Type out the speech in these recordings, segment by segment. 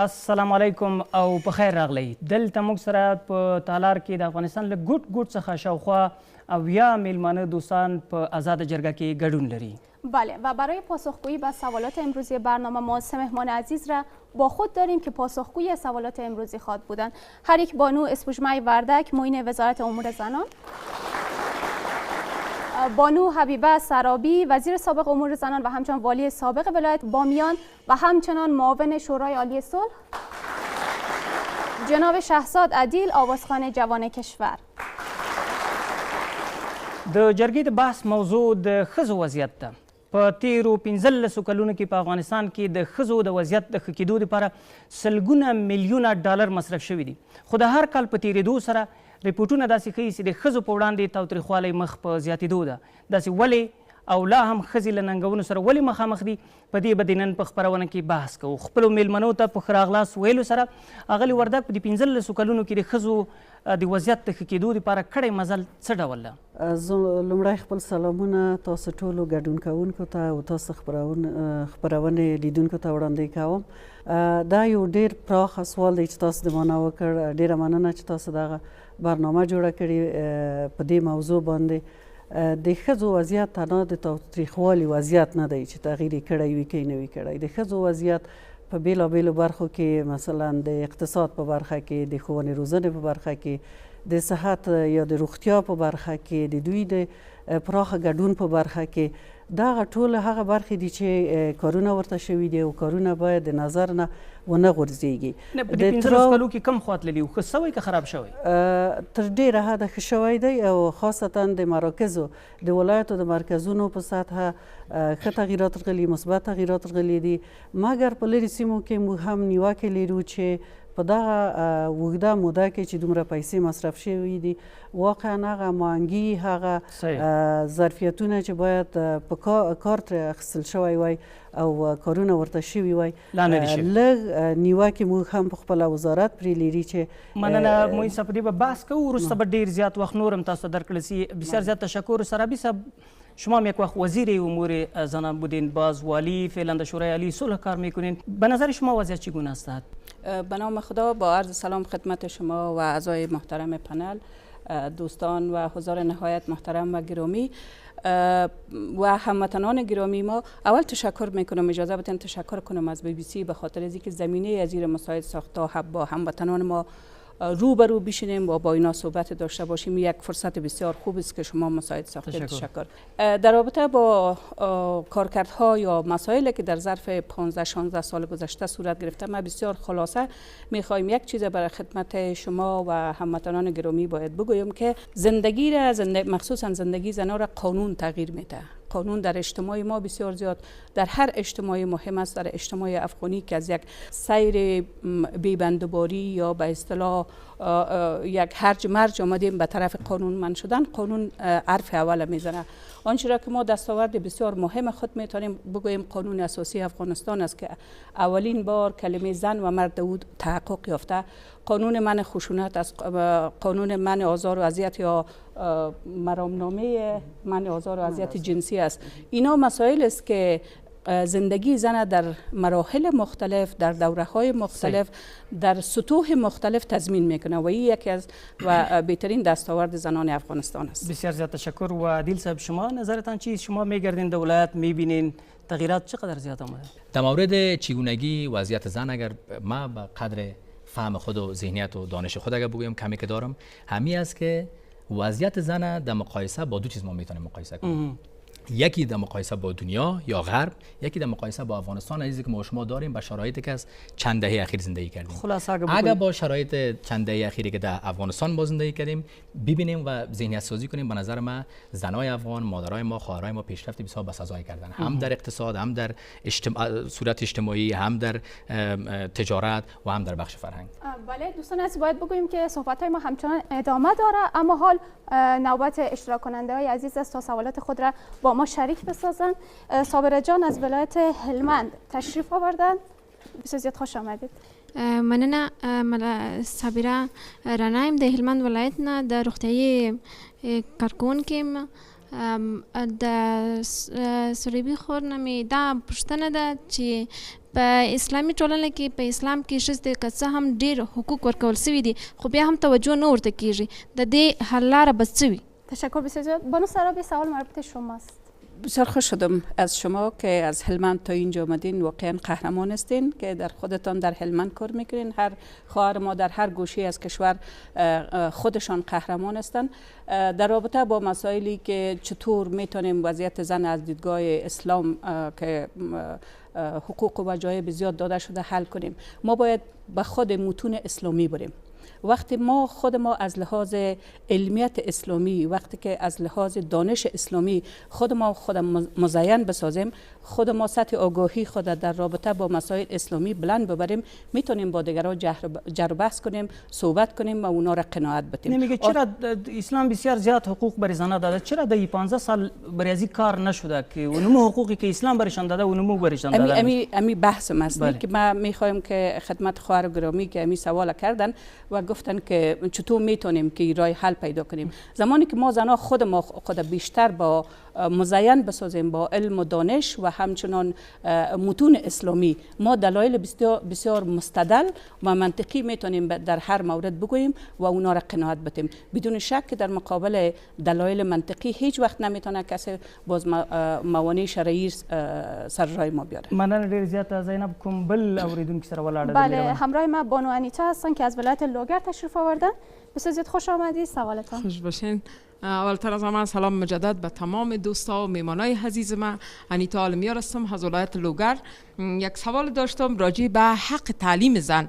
السلام علیکم او په خیر راغلی. دلته موږ سره په تالار کې د افغانستان له ګوټ څخه شاوخوا 80 میلمانه دوستان په آزاد جرگه کې ګډون لري. بله و برای پاسخگویی به سوالات امروزی برنامه ما سه مهمان عزیز را با خود داریم که پاسخگوی سوالات امروزی خواهد بودند. هر یک بانو اسپوژمای وردک معین وزارت امور زنان، بانو حبیبه سرابی وزیر سابق امور زنان و همچنان والی سابق ولایت بامیان و همچنان معاون شورای عالی صلح، جناب شهزاد عدیل آوازخوان جوان کشور. د جرګې د بحث موضوع د ښځو وضعیت ده. په تیرو 15 کلونو کې په افغانستان کې د ښځو د وضعیت د ښه کېدو لپاره سلګونه میلیونه ډالر مصرف شوي دي، خو د هر کال په تیرېدو سره ریپورټونه داسې ښیي چې د ښځو په وړاندې تاوتریخوالی مخ په زیاتېدو ده. داسې ولې او لا هم ښځې له ننګونو سره ولې مخامخ دي، په دې به د نن په خپرونه کې بحث کوو. خپلو میلمنو ته په ښه راغلاست ویلو سره اغلې وردک په دې 15 کلونو کې د ښځو د وضعیت د ښه کېدو لپاره کړی مزل څه ډول ده؟ زه لومړی خپل سلامونه تاسو ټولو ګډون کوونکو ته او تاسو خپرونې لیدونکو ته وړاندې کوم. دا یو ډېر پراخه سوال دی چې تاسو د مانا وکړ. ډېره مننه چې تاسو دغه برنامه جوړه کړې په دې موضوع باندې. د ښځو وضعیت تنها د تاوتریخوالي وضعیت نه دی چې تغییر یې کړی وي که یې نه وي کړی. د ښځو وضعیت په بیلابیلو برخو کې مثلا د اقتصاد په برخه کې، د ښوونې روزنې په برخه کې، د صحت یا د روغتیا په برخه کې، د دوی د پراخه ګډون په برخه کې، دغه ټول هغه برخې دي چې کارونه ورته شوي دي او کارونه باید د نظر نه ونه غورځېږي. په دې 15 کلو کې کم خوا تللي و، ښه شوی که خراب شوی؟ تر ډېره حده ښه شوی دی او خاصتا د مراکزو د ولایتو د مرکزونو په سطحه ښه تغییرات راغلي، مثبت تغییرات راغلي دي. مګر په لرې سیمو کې موږ هم نیوکې لرو چې په دغه اوږده موده کې چې دومره پیسې مصرف شوي دي واقعا هغه مانګي، هغه ظرفیتونه چې باید په کار ترې اخیستل شوی وای او کارونه ورته شوي وای لږ نیوکې موږ هم په خپله وزارت پرې لري چې مننه. معین صاحب په دې به بحث کوو، وروسته به ډېر زیات وخت نور هم تاسو ته درکړل سي. بسیار زیاد تشکر. سرابی صاحب شما هم یک وقت وزیر امور زنان بودین، باز والی فعلا شورای عالی صلح کار میکنین. به نظر شما وضعیت چگونه است؟ به نام خدا، با عرض سلام خدمت شما و اعضای محترم پنل، دوستان و حضار نهایت محترم و گرامی و هموطنان گرامی ما. اول تشکر میکنم، اجازه بدین تشکر کنم از BBC به خاطر از اینکه زمینه از زیر مساعد ساخته با هموطنان ما روبرو بشینیم و با اینا صحبت داشته باشیم. یک فرصت بسیار خوب است که شما مساعد ساختید. تشکر. در رابطه با کارکردها یا مسائلی که در ظرف 15-16 سال گذشته صورت گرفته، ما بسیار خلاصه میخوایم یک چیز برای خدمت شما و هموطنان گرامی باید بگویم که زندگی را مخصوصا زندگی زنان را قانون تغییر میده. قانون در اجتماع ما بسیار زیاد در هر اجتماع مهم است. در اجتماع افغانی که از یک سیر بیبندوباری یا به اصطلاح یک هرج مرج آمدیم به طرف قانون من شدن، قانون حرف اول میزنه. آنچه را که ما دستاورد بسیار مهم خود میتونیم بگوییم قانون اساسی افغانستان است که اولین بار کلمه زن و مرد او تحقق یافته. قانون منع خشونت است، قانون منع آزار و اذیت یا مرامنامه منع آزار و اذیت جنسی است. اینا مسائل است که زندگی زن در مراحل مختلف، در دوره‌های مختلف، در سطوح مختلف تضمین میکنه و این یکی از بهترین دستاورد زنان افغانستان است. بسیار زیاد تشکر. و عدیل صاحب شما نظرتان چیست؟ شما میگردین ولایت میبینین تغییرات چقدر زیاد آمده؟ در مورد چگونگی وضعیت زن، اگر ما به قدر فهم خود و ذهنیت و دانش خود اگر بگویم کمی که دارم، همین است که وضعیت زن در مقایسه با دو چیز ما میتونیم مقایسه کنیم. یکی در مقایسه با دنیا یا غرب، یکی در مقایسه با افغانستان عزیزی که ما شما داریم با شرایطی که از چند دهه اخیر زندگی کردیم. اگر با شرایط چند دهه اخیری که در افغانستان ما زندگی کردیم ببینیم و ذهنیت سازی کنیم، به نظر ما زنای افغان، مادرای ما، خواهرای ما پیشرفت بسیار بسزای کردن، هم در اقتصاد، هم در صورت اجتماعی، هم در تجارت و هم در بخش فرهنگ. بله دوستان عزیز، باید بگوییم که صحبت‌های ما همچنان ادامه داره، اما حال نوبت اشتراک کننده‌های عزیز است تا سوالات خود را با ما شریک بسازن. صابره جان از ولایت هلمند تشریف آوردن. بسیار زیاد خوش آمدید. مننه. صابره رانایم د هلمند ولایت نه د روغتیايي کارکونکې د سروبي خور نه مې دا پوښتنه ده چې په اسلامي ټولنه کې په اسلام کې ښځې که څه هم ډېر حقوق ورکول شوي دي خو بیا هم توجه نه ورته کیږي. د دې حل لاره به څه وي؟ تشکر بسیار زیاد. بانو سرابی سوال مربوط شماست. بسیار خوش شدم از شما که از هلمند تا اینجا آمدین. واقعا قهرمان هستین که در خودتان در هلمند کار میکنین. هر خواهر ما در هر گوشه از کشور خودشان قهرمان هستند. در رابطه با مسائلی که چطور میتونیم وضعیت زن از دیدگاه اسلام که حقوق و وجایب زیاد داده شده حل کنیم، ما باید به خود متون اسلامی بریم. وقتی ما خود ما از لحاظ علمیت اسلامی، وقتی که از لحاظ دانش اسلامی خود مزین بسازیم، خود ما سطح آگاهی خود در رابطه با مسائل اسلامی بلند ببریم، میتونیم با دیگران جر و بحث کنیم، صحبت کنیم و اونا را قناعت بدیم. نمیگه چرا اسلام بسیار زیاد حقوق برای زنان داده، چرا در 15 سال برای از کار نشده که اونمو حقوقی که اسلام برشان داده اونمو برشان داده؟ امی بحث است که ما میخوایم که خدمت خواهر گرامی که امی سوال کردن و گفتن که چطور میتونیم که راه حل پیدا کنیم. زمانی که ما زنها خود بیشتر با مزین بسازیم با علم و دانش و همچنان متون اسلامی، ما دلایل بسیار مستدل و منطقی میتونیم در هر مورد بگوییم و اونا را قناعت بدیم. بدون شک در مقابل دلایل منطقی هیچ وقت نمیتونه کسی باز موانع شرعی سر راه ما بیاره. مننه ډیر زیاته. زینب کوم بل اوریدونکو سره ولاړه؟ بله، همراه ما بانو انیتا هستن که از ولایت لوگر تشریف آوردن. بسیار زیاد خوش آمدید. سوالتان. خوش باشین. اولتر از همه سلام مجدد به تمام دوستا و میمانای عزیز من. انیتا عالمیار هستم از ولایت لوگر. یک سوال داشتم راجع به حق تعلیم زن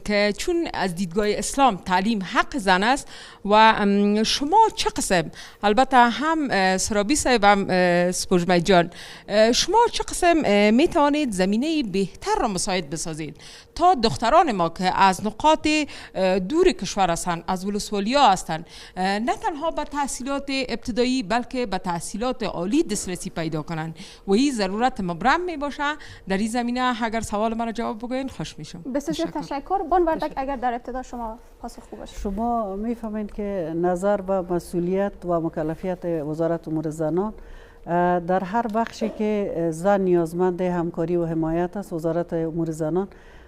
که چون از دیدگاه اسلام تعلیم حق زن است و شما چه قسم، البته هم سرابی صاحب هم سپوږمۍ جان، شما چه قسم می توانید زمینه بهتر را مساعد بسازید تا دختران ما که از نقاط دور کشور هستند، از ولسوالیا هستند، نه تنها به تحصیلات ابتدایی بلکه به تحصیلات عالی دسترسی پیدا کنند و این ضرورت مبرم می باشه. در این زمینه اگر سوال مرا جواب بگوین خوش میشم. بسیار تشکر. بان وردک اگر در ابتدا شما پاسخ خوب باشه. شما میفهمید که نظر به مسئولیت و مکلفیت وزارت امور زنان در هر بخشی که زن نیازمند همکاری و حمایت است، وزارت امور زنان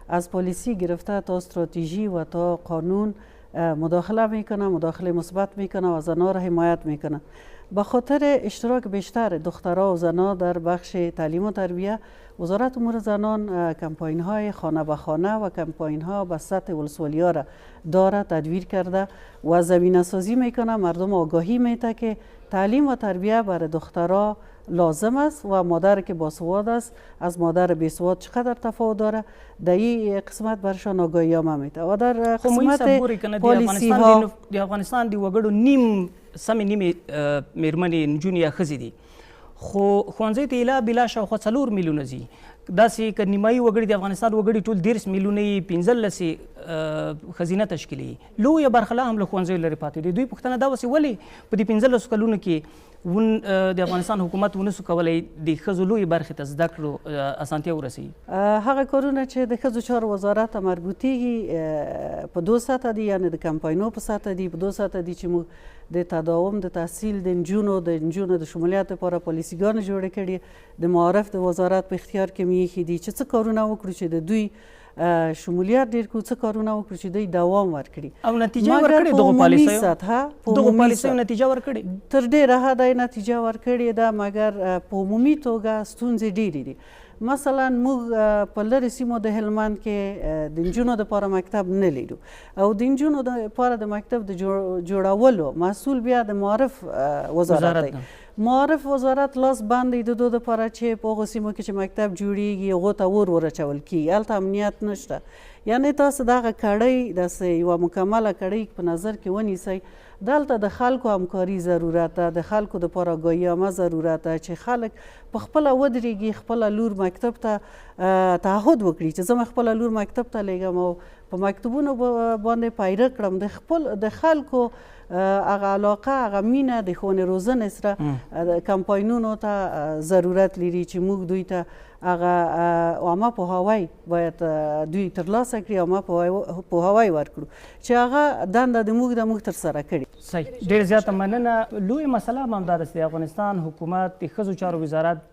از پلیسی گرفته تا استراتژی و تا قانون مداخله میکنه، مداخله مثبت میکنه و زنها را حمایت میکنه. به خاطر اشتراک بیشتر دخترها و زنها در بخش تعلیم و تربیت، وزارت امور زنان کمپاین های خانه به خانه و کمپاین ها به سطح ولسوالیا را داره تدویر کرده و زمینه سازی میکنه. مردم آگاهی میده که تعلیم و تربیت برای دخترها لازم است و مادر که باسواد است از مادر بیسواد چقدر تفاوت داره، در این قسمت برشان آگاهی ها میده. و در قسمت پالیسی ها د افغانستان دی وګړو نیم سمې نیمې میرمنې نجونې یا ښځې دي، خو ښوونځیو ته ایله بلا شاوخوا 4 میلیونه ځي. داسې که نیمایي وګړي د افغانستان وګړي ټول 13 میلیونه یې 15 ښځینه تشکیلوي، لویه برخه لا هم له ښوونځیو لرې پاتې دي. دوی پوښتنه دا وسې ولې په دې 15 کلونو کې د افغانستان حکومت ونسو کولی د ښځو لویې برخې ته زده کړو اسانتیا ورسوي؟ هغه کارونه چې د ښځو چارو وزارت ته مربوطیږي په 2 سطحه دي، یعنی د کمپاینو په سطحه دي، په 2 سطحه دي چې موږ د تداوم د تحصیل د نجونو د شمولیت لپاره پالیسیګانې جوړې کړي، د معارف د وزارت په اختیار کې میښي دي چې څه کارونه وکړو چې د دوی شمولیت ډیر کو، څه کارونه وکړو چې دوی دوام ورکړي او نتیجه ورکړي. دغه پالیسیو نتیجه ورکړي، تر ډیره حده نتیجه ورکړي ده، مګر په عمومي توګه ستونزې ډیرې دي. مثلا موږ په لرې سیمو د هلمند کې د نجونو دپاره مکتب نه لرو او د نجونو دپاره د مکتب د جوړولو مسؤل بیا د معارف وزارت دی. معارف وزارت لاس باندې د دوی دپاره چې په هغو سیمو کې چې مکتب جوړیږي هغو ته اور ورچول کیږي، هلته امنیت نشته. یعنې تاسو دغه کړۍ داسې یوه مکمله کړۍ په نظر کې ونیسئ. دلته د خلکو همکاري ضرورت ده، د خلکو دپاره آګاهي عامه ضرورت ده چې خلک په خپله ودرېږي، خپله لور مکتب ته تعهد وکړي چې زه خپله لور مکتب ته لیږم او په مکتوبونو باندې پیره کړم د خلکو هغه علاقه هغه مینه د ښوونې روزنې سره کمپاینونو ته ضرورت لري چې موږ دوی ته هغه عامه پوهاوی باید دوی ترلاسه کړي، عامه پوهاوی ورکړو چې هغه دنده د موږ ترسره کړي. صحیح، ډېر زیاته مننه. لویه مسله هم همدا ده چې د افغانستان حکومت د ښځو چارو وزارت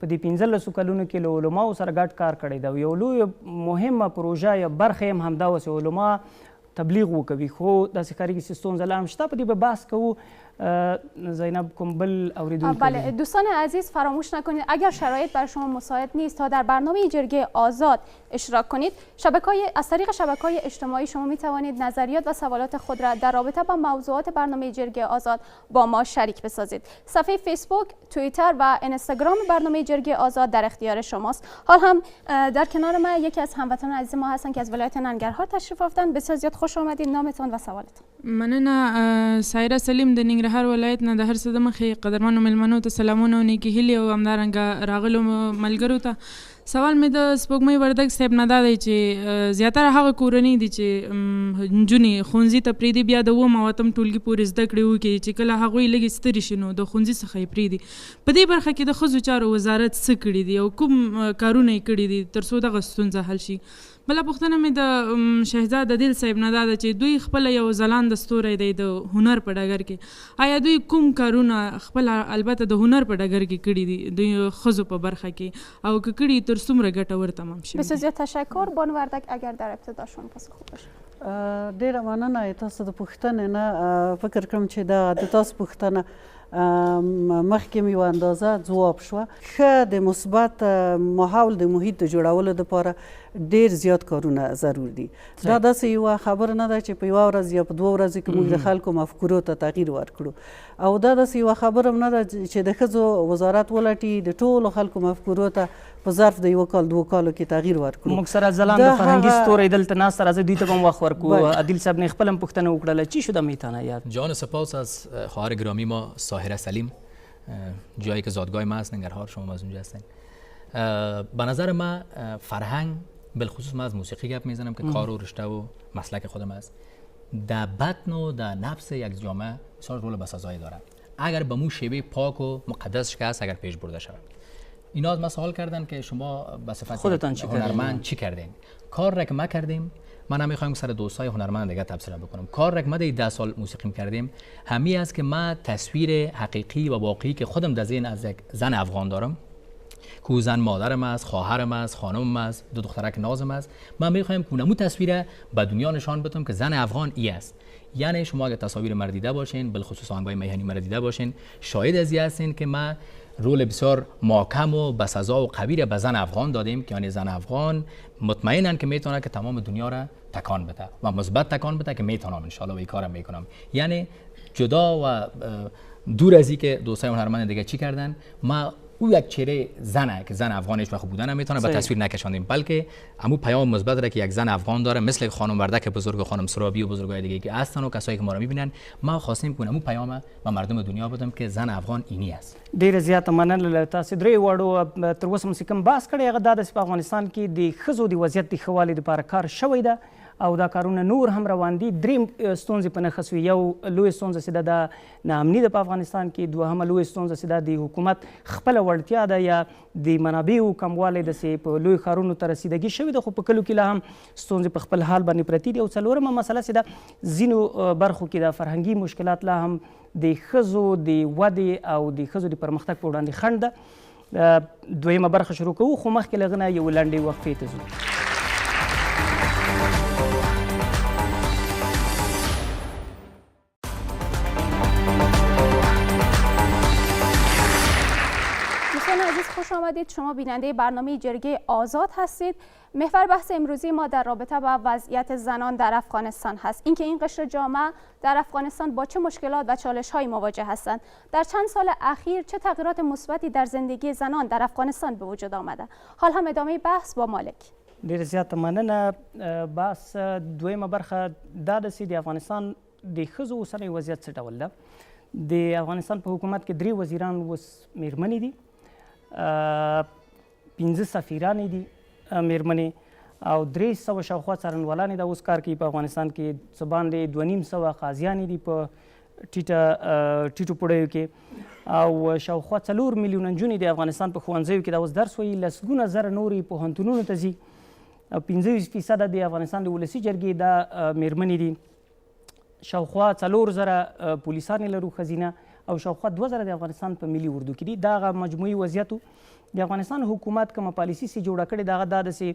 په دې 15 کلونو کې له علماو سره ګډ کار کړی ده. یو لویه مهمه پروژه یا برخه هم همدا وه چې علما تبلیغ وکوي، خو داسې ښکارېږي چې ستونزه لا هم شته. په دې به بحث کوو. زینب کوم بل اوریدونکی؟ بله دوستان عزیز، فراموش نکنید اگر شرایط بر شما مساعد نیست تا در برنامه جرگه آزاد اشتراک کنید، از طریق شبکه‌های اجتماعی شما می توانید نظریات و سوالات خود را در رابطه با موضوعات برنامه جرگه آزاد با ما شریک بسازید. صفحه فیسبوک، توییتر و اینستاگرام برنامه جرگه آزاد در اختیار شماست. حال هم در کنار ما یکی از هموطنان عزیز ما هستند که از ولایت ننگرهار تشریف آوردند. بسیار زیاد خوش آمدید. نامتان و سوالتان؟ مننه. سایره سلیم د ننګرهار ولایت نه د هر څه د مخې قدرمنو مېلمنو ته سلامونه او نیکې هیلې او همدارنګه راغلو ملګرو ته. سوال مې د سپوږمۍ وردګ صاحب نه دا دی چې زیاتره هغه کورنۍ دي چې نجونې ښوونځي ته پرېږدي، بیا د 9م او 8م ټولګي پورې زده کړې وکړي، چې کله هغوی لږې سترې شي نو د ښوونځي څخه یې پرېږدي. په دې برخه کې د ښځو چارو وزارت څه کړي دي او کوم کارونه یې کړي دي تر څو دغه ستونزه حل شي؟ بله پوښتنه مې د شهزاد عادل صاحب نه دا ده چې دوی خپله یو ځلانده ستوری دی د هنر په ډګر کې. آیا دوی کوم کارونه خپله البته د هنر په ډګر کې کړي دي دوی ښځو په برخه کې، او که کړي تر څومره ګټور تمام شوي؟ بسیار زیاد تشکر. بانو وردک اگر در ابتدا شما پاسخ باشه. ډېره مننه. تاسو د پوښتنې نه فکر کوم چې د تاسو پوښتنه مخکې مې یوه اندازه ځواب شوه. ښه د مثبت ماحول د محیط د جوړولو دپاره ډېر زیات کارونه ضرور دي. دا داسې یوه خبره نه ده چې په یوه ورځ یا په 2 ورځو کې موږ د خلکو مفکورو ته تغییر ورکړو، او دا داسې یوه خبره هم نه ده چې د ښځو وزارت ولټي د ټولو خلکو مفکورو ته په ظرف د 1 کال 2 کالو کې تغییر ورکړو. موږ سره ځلانده فرهنګي ستوری دلته ناست، راځئ دوی ته به هم وخت ورکړو. عادل صاحب نه خپل هم پوښتنه وکړله چی شده میتانه یاد؟ جان سپاس از خواهر گرامی ما ساحره سلیم، جایی که زادگاه ما است ننگرهار، شما از اونجا هستین. به نظر ما فرهنگ بالخصوص من از موسیقی گپ میزنم که کار و رشته و مسلک خودم است، در بطن و در نفس یک جامعه بسیار رول بسازایی دارد. اگر به مو شیوه پاک و مقدس است اگر پیش برده شود. اینا از ما سوال کردن که شما به صفت هنرمند چی کردین؟ کار را که ما کردیم، من نمیخوایم سر دوستای هنرمند دیگه تبصره بکنم. کار را که ما 10 سال موسیقی کردیم همی است که ما تصویر حقیقی و واقعی که خودم در ذهن از یک زن افغان دارم که زن مادرم است، خواهرم است، خانمم است، 2 دخترک نازم است، من میخوایم که اونمو تصویر به دنیا نشان بدم که زن افغان ای است. یعنی شما اگه تصاویر مرا دیده باشین، بالخصوص آهنگای میهنی مرا دیده باشین، شاهد از این هستین که ما رول بسیار محکم و بسزا و قوی به زن افغان دادیم که یعنی زن افغان مطمئنن که میتونه که تمام دنیا را تکان بده و مثبت تکان بده که میتونم ان شاء الله و این کارم میکنم. یعنی جدا و دور از اینکه دوستای هنرمند دیگه چی کردن، ما او یک چهره زنه که زن افغانش وقت بودن نمیتونه به تصویر نکشاندیم، بلکه همون پیام مثبت را که یک زن افغان داره، مثل خانم وردک بزرگ و خانم سرابی و بزرگای دیگه که هستن و کسایی که ما رو میبینن، ما خواستیم که همون پیام به مردم دنیا بدیم که زن افغان اینی است. ډیره زیاته مننه. تاسو درې وړو تر اوسه مو کوم بحث کړی هغه دا چې په افغانستان کې د ښځو د وضعیت د ښه والي لپاره کار شوی ده او دا کارونه نور هم روان دي. 3 ستونزې په نښه سوي. یو لویه ستونزه چې ده د ناامني ده په افغانستان کې، دوهمه لویه ستونزه چې ده د حکومت خپله وړتیا ده یا د منابعو کموالی ده چې په لویو ښارونو ته رسیدګي شوې ده، خو په کلو کې لا هم ستونزې په خپل حال باندې پرتې دي. او څلورمه مسله چې ده ځینو برخو کې د فرهنګي مشکلات لا هم د ښځو د ودې او د ښځو د پرمختګ په وړاندې خنډ ده. دویمه برخه شروع کوو، خو مخکې له هغه نه یو لنډې وقفې ته ځو. خوش آمدید. شما بیننده برنامه جرگه آزاد هستید. محور بحث امروزی ما در رابطه با وضعیت زنان در افغانستان هست. اینکه این قشر جامعه در افغانستان با چه مشکلات و چالش‌هایی مواجه هستند. در چند سال اخیر چه تغییرات مثبتی در زندگی زنان در افغانستان به وجود آمده. حال هم ادامه بحث با مالک. ډیره زیاته مننه. بحث دویمه برخه دا ده چې د افغانستان د ښځو اوسنی وضعیت څه ډول ده. د افغانستان په حکومت کې 3 وزیران اوس میرمنې دي، 15 سفیرانې دي میرمنې، او 300 شاوخوا څارنوالانې دا اوس کار کوي په افغانستان کې، څه باندې 2500 قاضیانې دي په ټیټو پوړیو کې، او شاوخوا 4 میلیونه نجونې د افغانستان په ښوونځیو کې دا اوس درس وایي، لسګونه زره نورې پوهنتونونو ته ځي، 25% د افغانستان د ولسي جرګې دا میرمنې دي، شاوخوا 4000 پولیسان لرو ښځینه، او شاوخوا 2000 د افغانستان په ملي اردو کې دي. دغه مجموعي وضعیت د افغانستان حکومت کومه پالیسي چې جوړه کړې دغه دا ده چې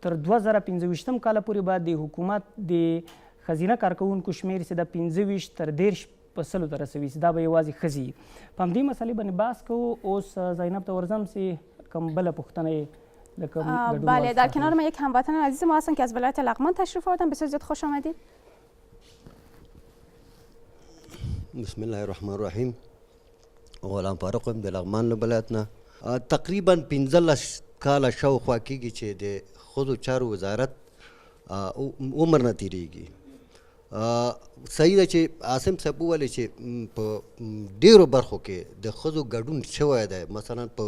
تر 2025 کاله پورې به د حکومت د ښځینه کارکوونکو شمېر چې د 25 تر 30 په 100 ته رسوي، دا به یوازې ښځې وي. په همدې مسئلې باندې بحث کوو. اوس زینب ته ورځم چې کوم بله پوښتنه یې بله، در کنار ما یک هموطن عزیز ما هستن که از ولایت لغمان تشریف آوردن. بسیار زیاد خوش آمدید. بسم الله الرحمن الرحیم. غلام فاروق یم د لغمان له ولایت نه. تقریبا 15 کاله شاوخوا کېږي چې د ښځو چارو وزارت عمر نه تېرېږي. صحیح ده چې عاصم صاحب وویل چې په ډېرو برخو کې د ښځو ګډون شوی دی، مثلا په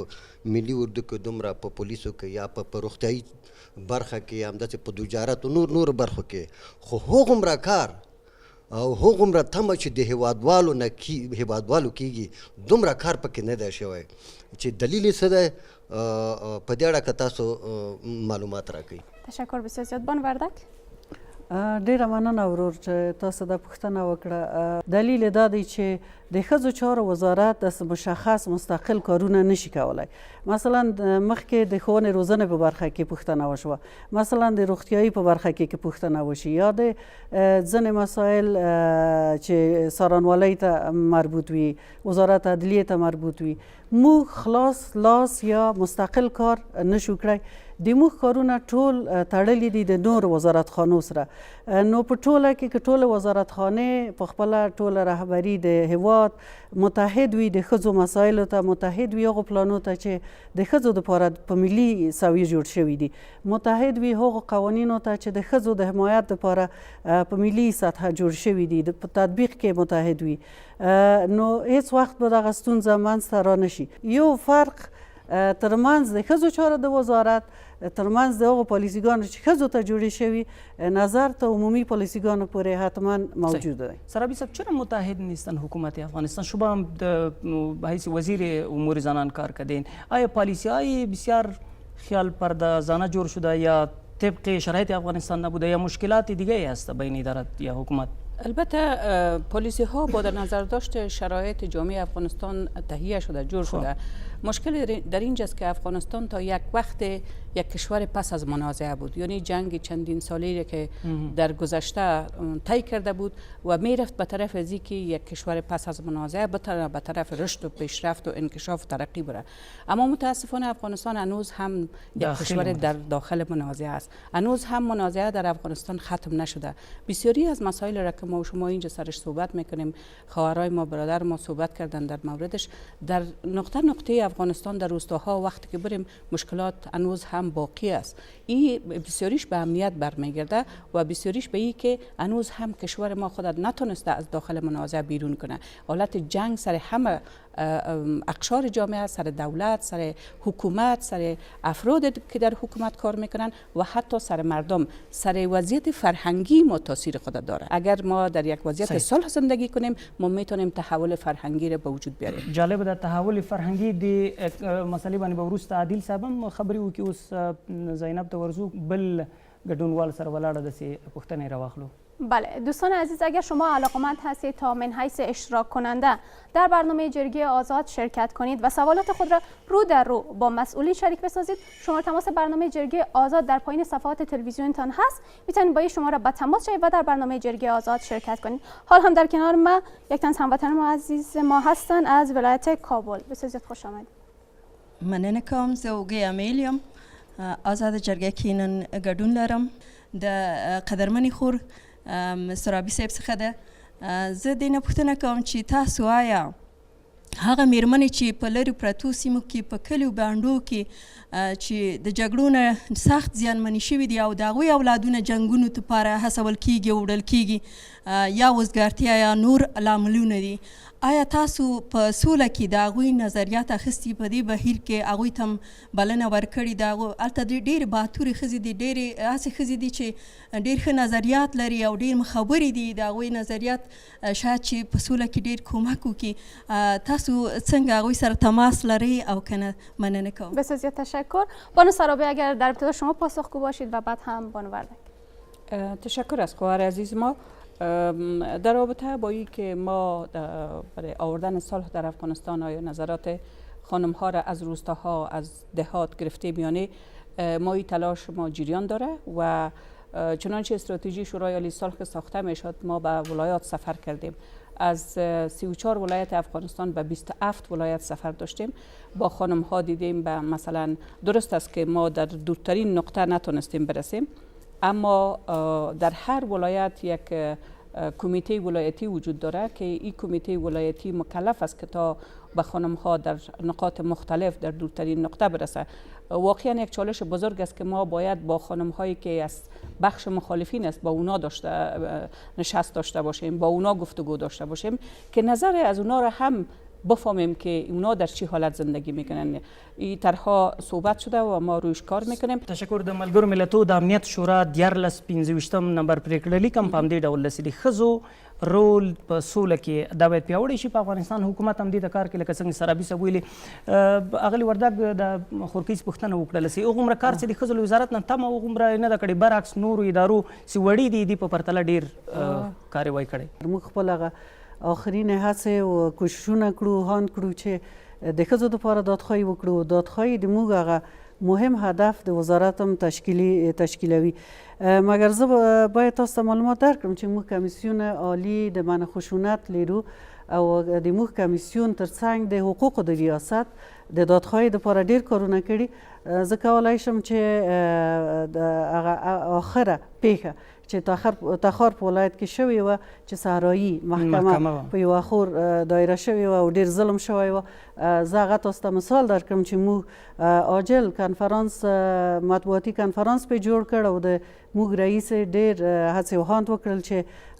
ملي اردو کې دومره، په پولیسو کې یا په روغتیایي برخه کې یا همداسې په تجارت او نور برخو کې، خو هغومره کار او هغومره تمه چې د هیوادوالو کېږي دومره کار پکې نه دی شوی، چې دلیل یې څه دی؟ په دې اړه که تاسو معلومات راکړئ. تشکر بسیار زیاد. بان وردک. ډیره مننه ورور چې تاسو دا پوښتنه وکړه. دلیل دا دی چې د ښځو چارو وزارت داسې مشخص مستقل کارونه نشي کولی. مثلا مخکې د ښوونې روزنې په برخه کې پوښتنه وشوه، مثلا د روغتیایي په برخه کې پوښتنه وشي، یا د ځینې مسایل چې څارنوالۍ ته مربوط وي، وزارت عدلیې ته مربوط وي، موږ خلاص لاس یا مستقل کار نشو کړی. د موږ کارونه ټول تړلي دي د نور وزارتخانو سره. نو په ټوله کې که ټوله وزارتخانې په خپله ټوله رهبري د هیواد متحد وي، د ښځو مسایلو ته متحد وي، هغو پلانو ته چې د ښځو دپاره په ملي سویې جوړ شوي دي، متحد وي هغو قوانینو ته چې د ښځو د حمایت دپاره په ملي سطحه جوړ شوي دي، په تطبیق کې متحد وي، نو هیڅ وخت به دغه ستونزه منځته را نشي. یو فرق ترمنځ د ښځو چارو د وزارت ترمنځ د هغو پالیسیګانو چې ښځو ته جوړې شوي نظر ته عمومی پالیسیګانو پورې حتما موجوده دی. سرابی صاحب چرا متحد نیستن حکومت افغانستان؟ شما هم به حیث وزیر امور زنان کار کردین، آیا پالیسی های بسیار خیال پردازانه جور شده یا طبق شرایط افغانستان نبوده یا مشکلات دیگه هست بین ادارت یا حکومت؟ البته پالیسی ها با در نظر داشت شرایط جامعه افغانستان تهیه شده، جور شده. مشکل در اینجاست که افغانستان تا یک وقت یک کشور پس از منازعه بود، یعنی جنگ چندین سالی که در گذشته طی کرده بود و میرفت به طرف از اینکه یک کشور پس از منازعه بتونه به طرف رشد و پیشرفت و انکشاف و ترقی بره. اما متاسفانه افغانستان هنوز هم یک کشور در داخل منازعه است، هنوز هم منازعه در افغانستان ختم نشده. بسیاری از مسائل را که ما و شما اینجا سرش صحبت میکنیم، خواهرای ما برادر ما صحبت کردن در موردش، در نقطه افغانستان در روستاها وقتی که بریم مشکلات هنوز هم باقی است. این بسیاریش به امنیت برمیگرده و بسیاریش به این که هنوز هم کشور ما خودت نتونسته از داخل منازعه بیرون کنه. حالت جنگ سر همه اقشار جامعه، سر دولت، سر حکومت، سر افراد که در حکومت کار میکنن و حتی سر مردم، سر وضعیت فرهنگی ما تاثیر خود داره. اگر ما در یک وضعیت صلح زندگی کنیم ما میتونیم تحول فرهنگی را به وجود بیاریم. جالب ده تحول فرهنگی دی مسئله باندې به وروسته عادل صاحب هم خبرې وکړي. اوس زینب ته ورځو بل ګډونوال سره ولاړه داسې پوښتنې راواخلو. بله دوستان عزیز، اگر شما علاقمند هستید تا من حیث اشتراک کننده در برنامه جرگه آزاد شرکت کنید و سوالات خود را رو در رو با مسئولین شریک بسازید، شماره تماس برنامه جرگه آزاد در پایین صفحات تلویزیونتان هست، میتونید با این شماره به تماس شوید و در برنامه جرگه آزاد شرکت کنید. حال هم در کنار ما یک تن هموطن ما عزیز ما هستن از ولایت کابل. بسیار خوش آمدید. مننه کوم. زه اوږې امیل یم، آزاد جرګه کې نن ګډون لرم. د قدرمنې خور سرابي صاحب څخه ده. زه دې نه پوښتنه کوم چې تاسو آیا هغه میرمنې چې په لرې پرتو سیمو کې په کلیو بانډو کې چې د جګړو نه سخت زیانمنې شوي دي او د هغوی اولادونه جنګونو لپاره هڅول کیږي او وړل کیږي، یا وزګارتیا یا نور لاملونه دي، آیا تاسو په سوله کې د هغوی نظریات اخیستي په دې بهیر کې هغوی ته هم بلنه ورکړې ده؟ هلته ډېرې باتورې ښځې دي، ډېرې هسې ښځې دي چې ډېر ښه نظریات لري او ډېر مخبرې دي. د هغوی نظریات شاید چې په سوله کې ډېر کمک وکړي. تاسو څنګه هغوی سره تماس لري او که نه؟ مننه کوم. بسیار زیاد تشکر. بانو سرابی اگر در ابتدا شما پاسخگو باشید و بعد هم بانو وردک. تشکر از خواهر عزیز ما. در رابطه با این که ما برای آوردن صلح در افغانستان آیا نظرات خانم ها را از روستاها از دهات گرفته میانه، ما این تلاش ما جریان داره و چنانچه استراتژی شورای عالی صلح که ساخته میشد ما به ولایات سفر کردیم. از 34 ولایت افغانستان به 27 ولایت سفر داشتیم. با خانم ها دیدیم به مثلا درست است که ما در دورترین نقطه نتونستیم برسیم، اما در هر ولایت یک کمیته ولایتی وجود داره که این کمیته ولایتی مکلف است که تا به خانم ها در نقاط مختلف در دورترین نقطه برسه. واقعا یک چالش بزرگ است که ما باید با خانم هایی که از بخش مخالفین است با اونا نشست داشته باشیم، با اونا گفتگو داشته باشیم که نظر از اونا را هم بفهمیم که اونا در چی حالت زندگی میکنن. این طرحها صحبت شده و ما رویش کار میکنیم. تشکر. د ملګرو ملتونو د امنیت شورا 1425 نمبر پریکړه لیکم په همدې ډول لسي د ښځو رول په سوله کې دا باید پیاوړی شي. په افغانستان حکومت هم دې ته کار کوي، لکه څنګه سرابي صاحب ویلي. اغلې وردګ د خورکیز پوښتنه وکړله چې هغومره کار چې د ښځو له وزارت نه تمه هغومره نه ده کړې، برعکس نورو ادارو چې وړې دي دې په پرتله ډېر کارواهي کړې. موږ خپل هغه آخرین هڅې او کوششونه کړو، هان کړو چې د ښځو دپاره دادخواهي وکړو. دادخواهي د موږ هغه مهم هدف د وزارت هم تشکیلوي. مګر زه باید تاسو ته معلومات درکړم چې موږ کمیسیون عالی د منع خشونت لرو او د موږ کمیسیون ترڅنګ د حقوقو د ریاست د دادخواهي دپاره ډېر کارونه کړي. زه کولی شم چې د هغه آخره پیښه چې تخار په ولایت کې شوې وه چې صحرایي محکمه په یوه خور دایره شوې وه او ډېر ظلم شوی وه، زه هغه تاسو ته مثال درکړم چې موږ عاجل کنفرانس مطبوعاتي کنفرانس پې جوړ کړ او د موږ رئیس ډېر هڅې و هاند وکړل چې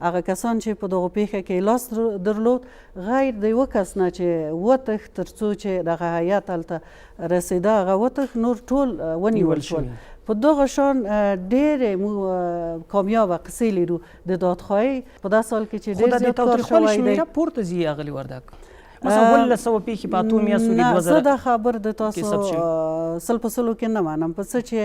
هغه کسان چې په دغه پیښه کې لاس درلود غیر د یوه کس نه چې وتښت تر څو چې دغه هیات هلته رسېده هغه وتښت، نور ټول ونیول شول. په دغه شان ډېرې موږ کامیابه قصې لرو د دادخواهۍ په دا سال کې چې ډېر زیات کار شوی دی. شمیره پورته ځي اغلې وردګ مثلا 1900 پیښې په اتو میاشتو کې 2000. زه دا خبر د تاسو سل په سلو کې نه منم، په څه چې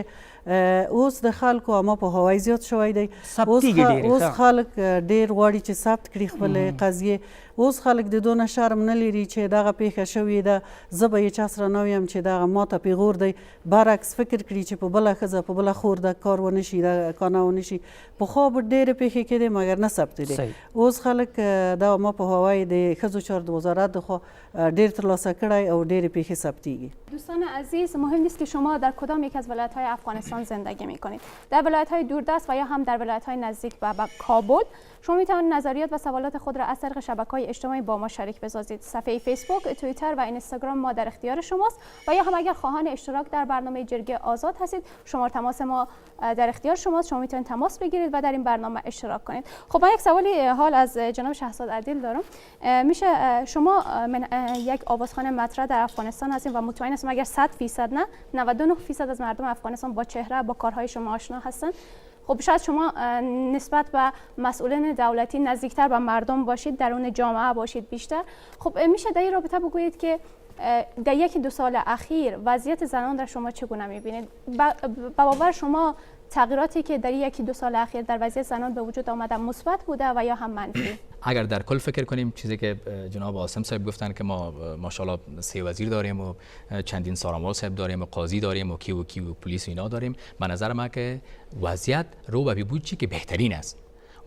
اوس د خلکو عامه پوهاوی زیات شوی دی. اوس خلک ډېر غواړي چې ثبت کړي خپلې قضیې. اوس خلک د دونه شرم نه لري چې دغه پیښه شوې ده زه به یې چا سره نه ویم چې دغه ماته پیغور دی، برعکس فکر کړي چې په بله ښځه په بله خور د کار ونه شي، د کانه ونه شي. پخوا به ډېرې پیښې کېدې مګر نه ثبتېدې. اوس خلک د عامه پوهاوی د ښځو چارو د وزارت دخوا ډېر ترلاسه کړی او ډېرې پیښې ثبتېږي. دوستان عزیز، مهم نیست که شما در کدام یک از ولایت‌های افغانستان زندگی می‌کنید، در ولایت‌های دوردست و یا هم در ولایت‌های نزدیک به کابل، شما می‌توانید نظریات و سوالات خود را از طریق شبکه‌های اجتماعی با ما شریک بسازید. صفحه فیسبوک، توییتر و اینستاگرام ما در اختیار شماست و یا هم اگر خواهان اشتراک در برنامه جرگه آزاد هستید، شماره تماس ما در اختیار شماست. شما می‌توانید تماس بگیرید و در این برنامه اشتراک کنید. خب من یک سوالی حال از جناب شهزاد عدیل دارم. میشه شما یک آوازخوان مطرح در افغانستان هستید و مطمئن هستم اگر 100% نه 99% از مردم افغانستان با چهره با کارهای شما آشنا هستند. خب شاید شما نسبت به مسئولین دولتی نزدیکتر به مردم باشید، درون جامعه باشید بیشتر. خب میشه در این رابطه بگویید که در یکی دو سال اخیر وضعیت زنان را شما چگونه میبینید؟ به باور شما تغییراتی که در یکی دو سال اخیر در وضعیت زنان به وجود آمده مثبت بوده و یا هم منفی؟ اگر در کل فکر کنیم چیزی که جناب عاصم صاحب گفتن که ما ماشاءالله 3 وزیر داریم و چندین سارمال صاحب داریم و قاضی داریم و کیو پلیس و اینا داریم، به نظر من که وضعیت رو به بود چی که بهترین است،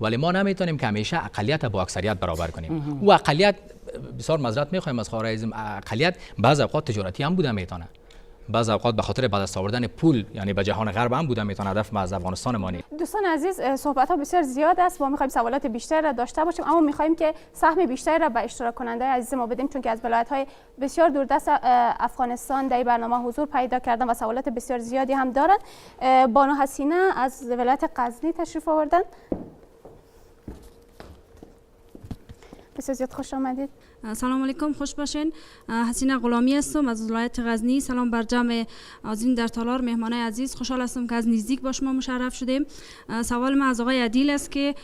ولی ما نمیتونیم که همیشه اقلیت با اکثریت برابر کنیم. و اقلیت بسیار معذرت میخوایم از خواهر عزیزم، اقلیت بعض اوقات تجارتی هم بوده میتونه، بعض اوقات به خاطر به دست آوردن پول یعنی به جهان غرب هم بوده میتونه هدف ما از افغانستان ما نیست. دوستان عزیز، صحبت ها بسیار زیاد است و ما میخوایم سوالات بیشتر را داشته باشیم، اما میخوایم که سهم بیشتری را به اشتراک کننده عزیز ما بدیم، چون که از ولایت های بسیار دوردست افغانستان در برنامه حضور پیدا کردن و سوالات بسیار زیادی هم دارند. بانو حسینه از ولایت غزنی تشریف آوردن. بسیار زیاد خوش آمدید. سلام علیکم، خوش باشین. حسینه غلامی هستم از ولایت غزنی. سلام بر جمع حاضرین در تالار، مهمانای عزیز. خوشحال هستم که از نزدیک با شما مشرف شدیم. سوال من از آقای عدیل است که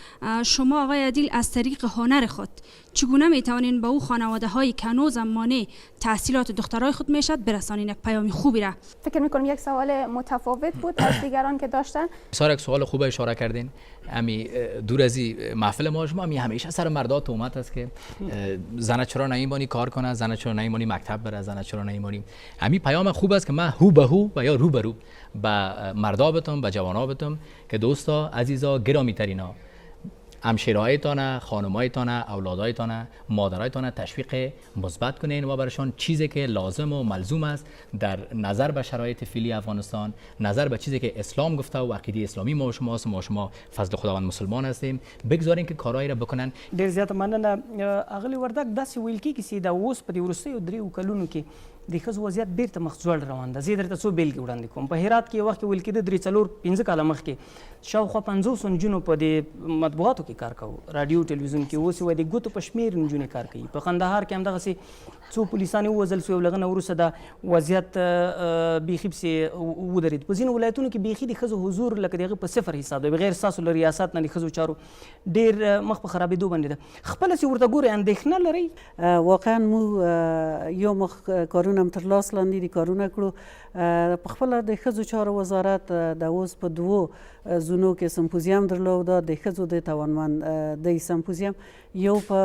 شما آقای عدیل از طریق هنر خود چگونه میتوانین به او خانواده های که هنوز مانع تحصیلات دخترای خود میشد برسانین یک پیام خوبی را؟ فکر میکنم یک سوال متفاوت بود از دیگران که داشتن. بسیار یک سوال خوب اشاره کردین. امی دور از محفل ما شما می همیشه سر مردا تهمت است که زن چرا نمیمونی کار کنه، زن چرا نمیمونی مکتب بره، زن چرا نمیمونی. همین پیام خوب است که من هو به هو و یا رو به رو به مردا بتم، به جوانا بتم که دوستا عزیزا گرامی ترینا، همشیرهایتان، خانمایتان، اولادایتان، مادرایتان تشویق مثبت کنین و برشان چیزی که لازم و ملزوم است در نظر به شرایط فعلی افغانستان، نظر به چیزی که اسلام گفته و عقیده اسلامی ما شماست، ما شما فضل خداوند مسلمان هستیم، بگذارین که کارهایی را بکنن. ډیر زیات مننه. اغلی وردک داسې ویل کیږي چې دا اوس په دې وروستیو دریو کلونو کې د ښځو وضعیت بیرته مخ ځوړ روان ده. زه درته څو بیلګې وړاندې کوم. په هرات کې یو وخت کې ویل کېده 3 4 5 کاله مخکې شاوخوا 500 نجونو په دې مطبوعاتو کې کار کوو، راډیو ټلویزیون کې. اوس یې د ګوتو په شمېر نجونې کار کوي. په قندهار کې همدغسې څو پولیسان ووژل سوي او له هغه نه وروسته دا وضعیت بیخي پسې ودرېد. په ځینو ولایتونو کې بیخي د ښځو حضور لکه د هغه په صفر حساب دی، بغیر ستاسو له ریاست نه د ښځو چارو ډېر مخ په خرابېدو باندې ده. خپله چې ورته ګورئ اندېښنه لرئ؟ واقعا مو یو مخ کارونه هم تر لاس لاندې دي کارونه کړو. په خپله د ښځو چارو وزارت د اوس په 2 زونو کې سمپوزیم درلوده، د ښځو د توانمندۍ سمپوزیم. یو په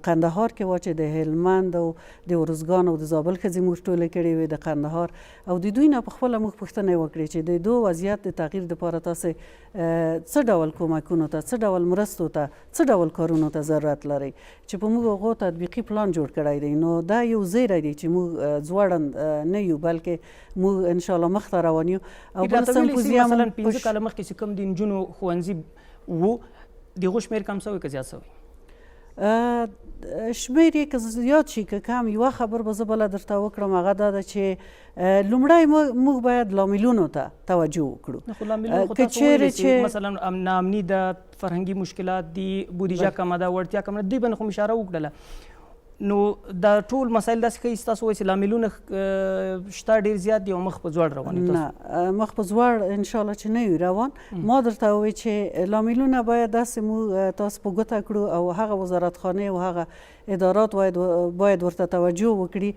قندهار کې و چې د هلمند او د ارزګان او د زابل ښځې موږ ټولې کړې وې د قندهار، او د دوی نه په خپله موږ پوښتنې وکړې چې د دوی وضعیت د تغییر دپاره تاسې څه ډول کومکونو ته، څه ډول مرستو ته، څه ډول کارونو ته ضرورت لرئ، چې په موږ هغو تطبیقي پلان جوړ کړی دی. نو دا یو زیری دی چې موږ ځوړند نه یو بلکې موږ انشاءالله مخ ته روان یو. او بل سمپوزیم مثلا 15 کاله مخکې چې کوم د نجونو ښوونځي و د هغو شمېر کم شوی که زیات شوی؟ شمېر یې که زیات شي که کم، یوه خبر به زه بله درته وکړم، هغه دا ده چې لومړی موږ باید لاملونو ته توجه وکړو. خو لاملونه خو تاسو ویلي چې مثلا ناامني ده، فرهنګي مشکلات دي، بودیجه کمه ده، وړتیا کمه ده، دوی باندې خو مو اشاره وکړله. نو دا ټول مسایل داسې ښایي ستاسو وایي چې لاملونه شته ډېر زیات دي او مخ په ځوړ روان دي؟ نه، مخ په ځوړ انشاءالله چې نه وي روان. ما درته ووایي چې لاملونه باید داسې موږ تاسو په ګوته کړو او هغه وزارتخانې او هغه ادارات باید ورته توجه وکړي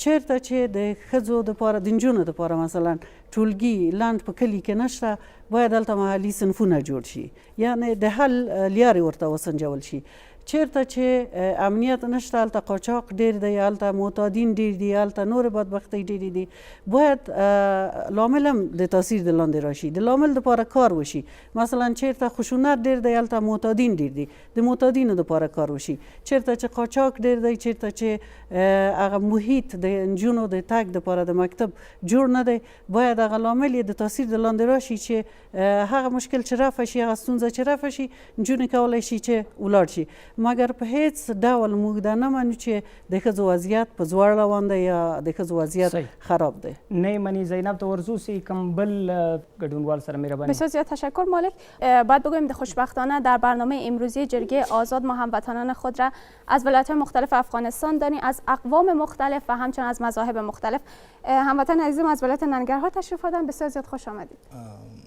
چیرته چې د ښځو دپاره د نجونو دپاره مثلا ټولګي لنډ په کلي کې نشته، باید هلته محلي صنفونه جوړ شي، یعنې د حل لیارې ورته وسنجول شي. چیرته چې امنیت نشته، هلته قاچاق ډیر دی، هلته معتادین ډیر دي، هلته نور بدبختۍ ډیرې دي. باید لامل هم د تاثیر د لاندې راشي، د لامل دپاره کار وشي. مثلا چیرته خشونت ډیر دی، هلته معتادین ډیر دي، د معتادینو دپاره کار وشي. چیرته چې قاچاق ډیر دی، چیرته چې هغه محیط د نجونو د تګ دپاره د مکتب جوړ نه دی، باید هغه لامل یې د تاثیر د لاندې راشي چې هغه مشکل چې رفع شي، هغه ستونزه چې رفع شي، نجونې کولی شي چې ولاړ شي. مګر په هیڅ ډول موږ دا نه منو چې د ښځو وضعیت په ځوړ روان دی یا د ښځو وضعیت خراب دی. نه منی. زینب تورزوسی کم بل گډونوال سره مهربانی. بسیار زیاد تشکر مالک. باید بگویم ده خوشبختانه در برنامه امروزی جرگه آزاد ما هموطنان خود را از ولایت‌های مختلف افغانستان داریم، از اقوام مختلف و همچنین از مذاهب مختلف. هموطن عزیزم از ولایت ننگرهار تشریف آوردن، بسیار زیاد خوش آمدید.